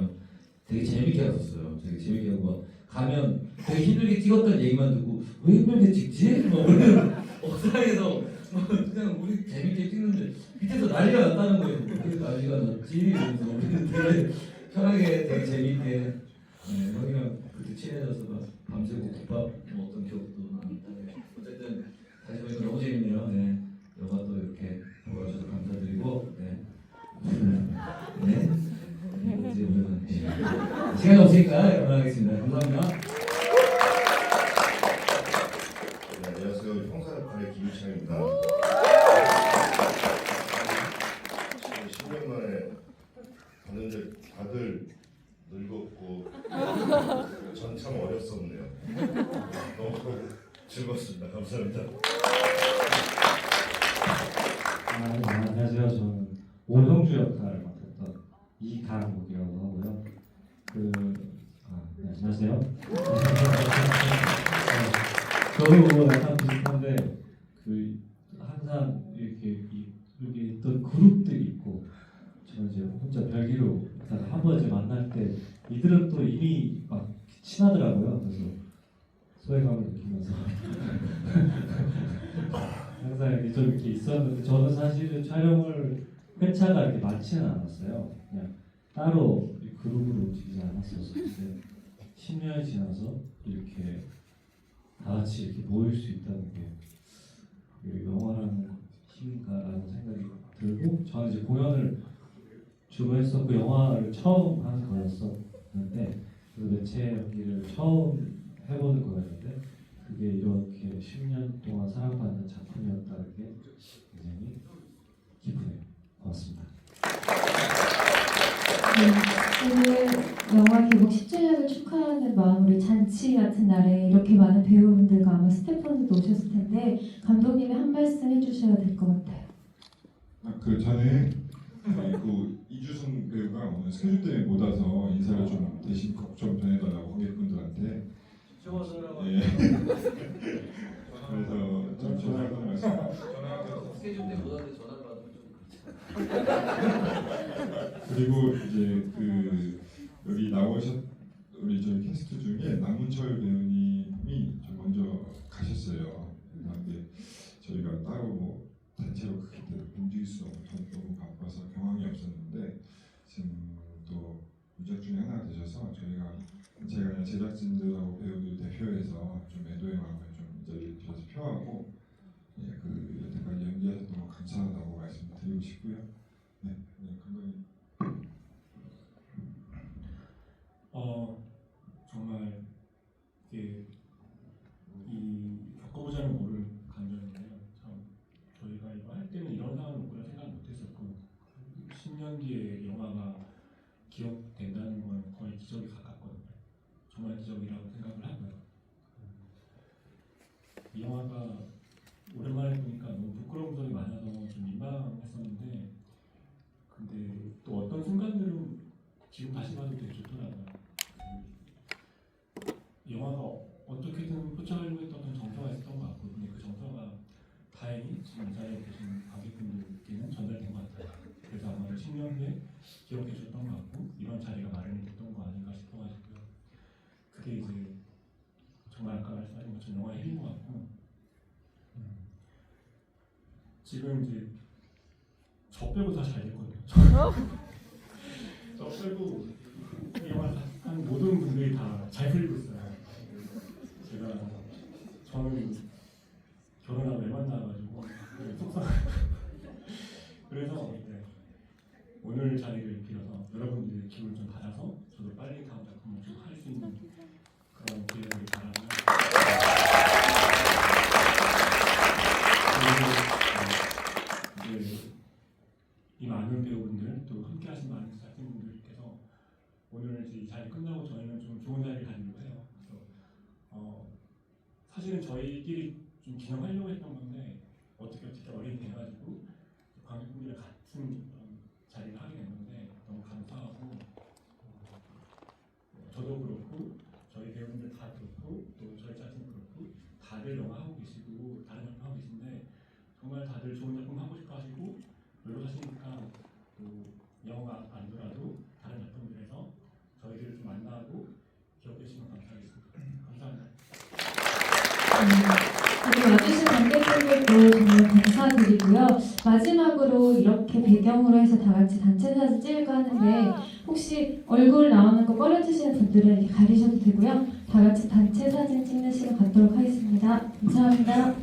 되게 재밌게 갔었어요. 되게 재밌게 하고 가면 되게 힘들게 찍었던 얘기만 듣고 왜 힘들게 찍지? 뭐 우리는 옥상에서 그냥 우리 재밌게 찍는데 밑에서 난리가 났다는 거예요. 왜 난리가 났지? 이러면서 우리는 되게 편하게 되게 재밌게 형이랑 그때 친해져서 막 밤새고 국밥 먹었던 기억도 납니다. 어쨌든 다시 보니까 너무 재밌네요. 네. 영화 또 이렇게 보러 와주셔서 감사드리고 이제 오늘은 시간이 없으니까 그만하겠습니다. 감사합니다. 네, 안녕하세요. 형사 역할의 김유창입니다. 10년 만에 봤는데 다들 늙었고 전 참 어렸었네요. 너무 즐거웠습니다. 감사합니다. 안녕하세요. 저는 오형주 역할을 맡았던 이강국이라고 하고요. 네, 안녕하세요. 저도 약간 비슷한데 항상 이렇게 여기 있던 그룹들이 있고 저는 이제 혼자 별기로 한 번 이제 만날 때 이들은 또 이미 막 친하더라고요. 그래서 소외감을 느끼면서 항상 이렇게 좀 이렇게 있었는데 저는 사실은 촬영을 회차가 이렇게 많지는 않았어요. 그냥 따로 그룹으로 움직이지 않았었는데 10년이 지나서 이렇게 다 같이 이렇게 모일 수 있다는 게 영화라는 힘인가라는 생각이 들고 저는 이제 공연을 주로 했었고 영화를 처음 하는 거였었는데 그 매체 연기를 처음 해보는 거였는데 그게 이렇게 10년 동안 사랑받는 작품이었다는 게 굉장히 기쁘네요. 고맙습니다. 오늘 영화 개봉 10주년을 축하하는 마음으로 잔치 같은 날에 이렇게 많은 배우분들과 아마 스태프분들도 오셨을 텐데 감독님이 한 말씀 해주셔야 될 것 같아요. 그 전에 그 이주승 배우가 오늘 스케줄 때문에 못 와서 인사를 좀 대신 좀 전해달라고 관객분들한테. 예. 그래서 좀 전화하는 말씀. 스케줄 때 못 왔는데 전화를 받으면 좀 그리고 이제 여기 나오셨 우리 저희 캐스트 중에 남문철 배우님이 좀 먼저 가셨어요. 그런데 저희가 따로 뭐 단체로 크게 움직일 수 없고 너무 바빠서 경황이 없었는데 지금 또 유작 중에 하나 되셔서 제가 그냥 제작진들하고 배우들 대표해서 좀 애도의 마음을 좀 이 자리에서 표하고 그 여태까지 연기하셨던 거 감사하다고 말씀드리고 싶고요. 네, 감독님. 정말 이게 겪어보자면 모를 감정인데요. 참 저희가 이거 할 때는 이런 상황을 오리라 생각 못했었고 10년 뒤에 영화가 기억된다는 건 거의 기적에 가깝거든요. 정말 기적이라고 생각을 하고요. 이 영화가 오랜만에 보니까 너무 부끄러운 점이 많아서 좀 민망했었는데 근데 또 어떤 순간들은 어떻게든 포착하려고 했던 어떤 정서가 있었던 것 같고, 근데 그 정서가 다행히 지금 이 자리에 계신 관객분들께는 전달된 것 같아요. 그래서 아마도 10년 후에 기억해 주셨던 것 같고, 이런 자리가 마련이 됐던 거 아닌가 싶어가지고요. 그게 이제 정말 아까 말씀하신 것처럼 영화의 힘인 것 같고, 지금 이제 저 빼고 다 잘 됐거든요. 저 빼고 이 영화 한 모든 분들이 다 잘 풀리고 있어요. 저는 결혼하고 애 만나가지고 속상해요. 그래서 오늘 자리를 빌어서 여러분들의 기운을 좀 받아서 저도 빨리 다음 작품을 좀 할 수 있는 그런 기회를 바라고요. 그리고 이제 이 많은 배우분들 또 함께하신 많은 제작진분들께서 오늘 이제 이 자리 끝나고 저희는 좀 좋은 자리를 가지려고 해요. 그래서 사실은 저희끼리 좀 기념하려고 했던 건데 어떻게 어린이 돼가지고 관객분들과 같은 자리를 하게 됐는데 너무 감사하고, 저도 그렇고 저희 배우분들 다 그렇고 또 저희 자신 그렇고 다들 영화 하고 계시고 다른 작품 하고 계신데 정말 다들 좋은 작품 하고 싶어 하시고 노력하시니까 또 영화가 아니더라도 다른 작품들에서 저희들을 좀 만나고 기억해 주시면 감사하겠습니다. 감사합니다. 여기 와주신 관객분들도 정말 감사드리고요. 마지막으로 이렇게 배경으로 해서 다 같이 단체 사진 찍을까 하는데 혹시 얼굴 나오는 거 꺼려주시는 분들은 이렇게 가리셔도 되고요. 다 같이 단체 사진 찍는 시간 갖도록 하겠습니다. 감사합니다.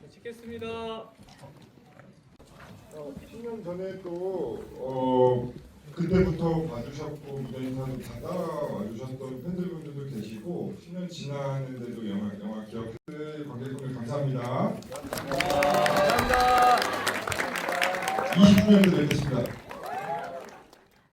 찍겠습니다. 10년 전에 또 그때부터 봐주셨고 무대 인사도 다 따라와 주셨던 팬들분들도 계시고 10년 지났는데도 영화 기억해 관객분들 감사합니다. 20주년도 되겠습니다.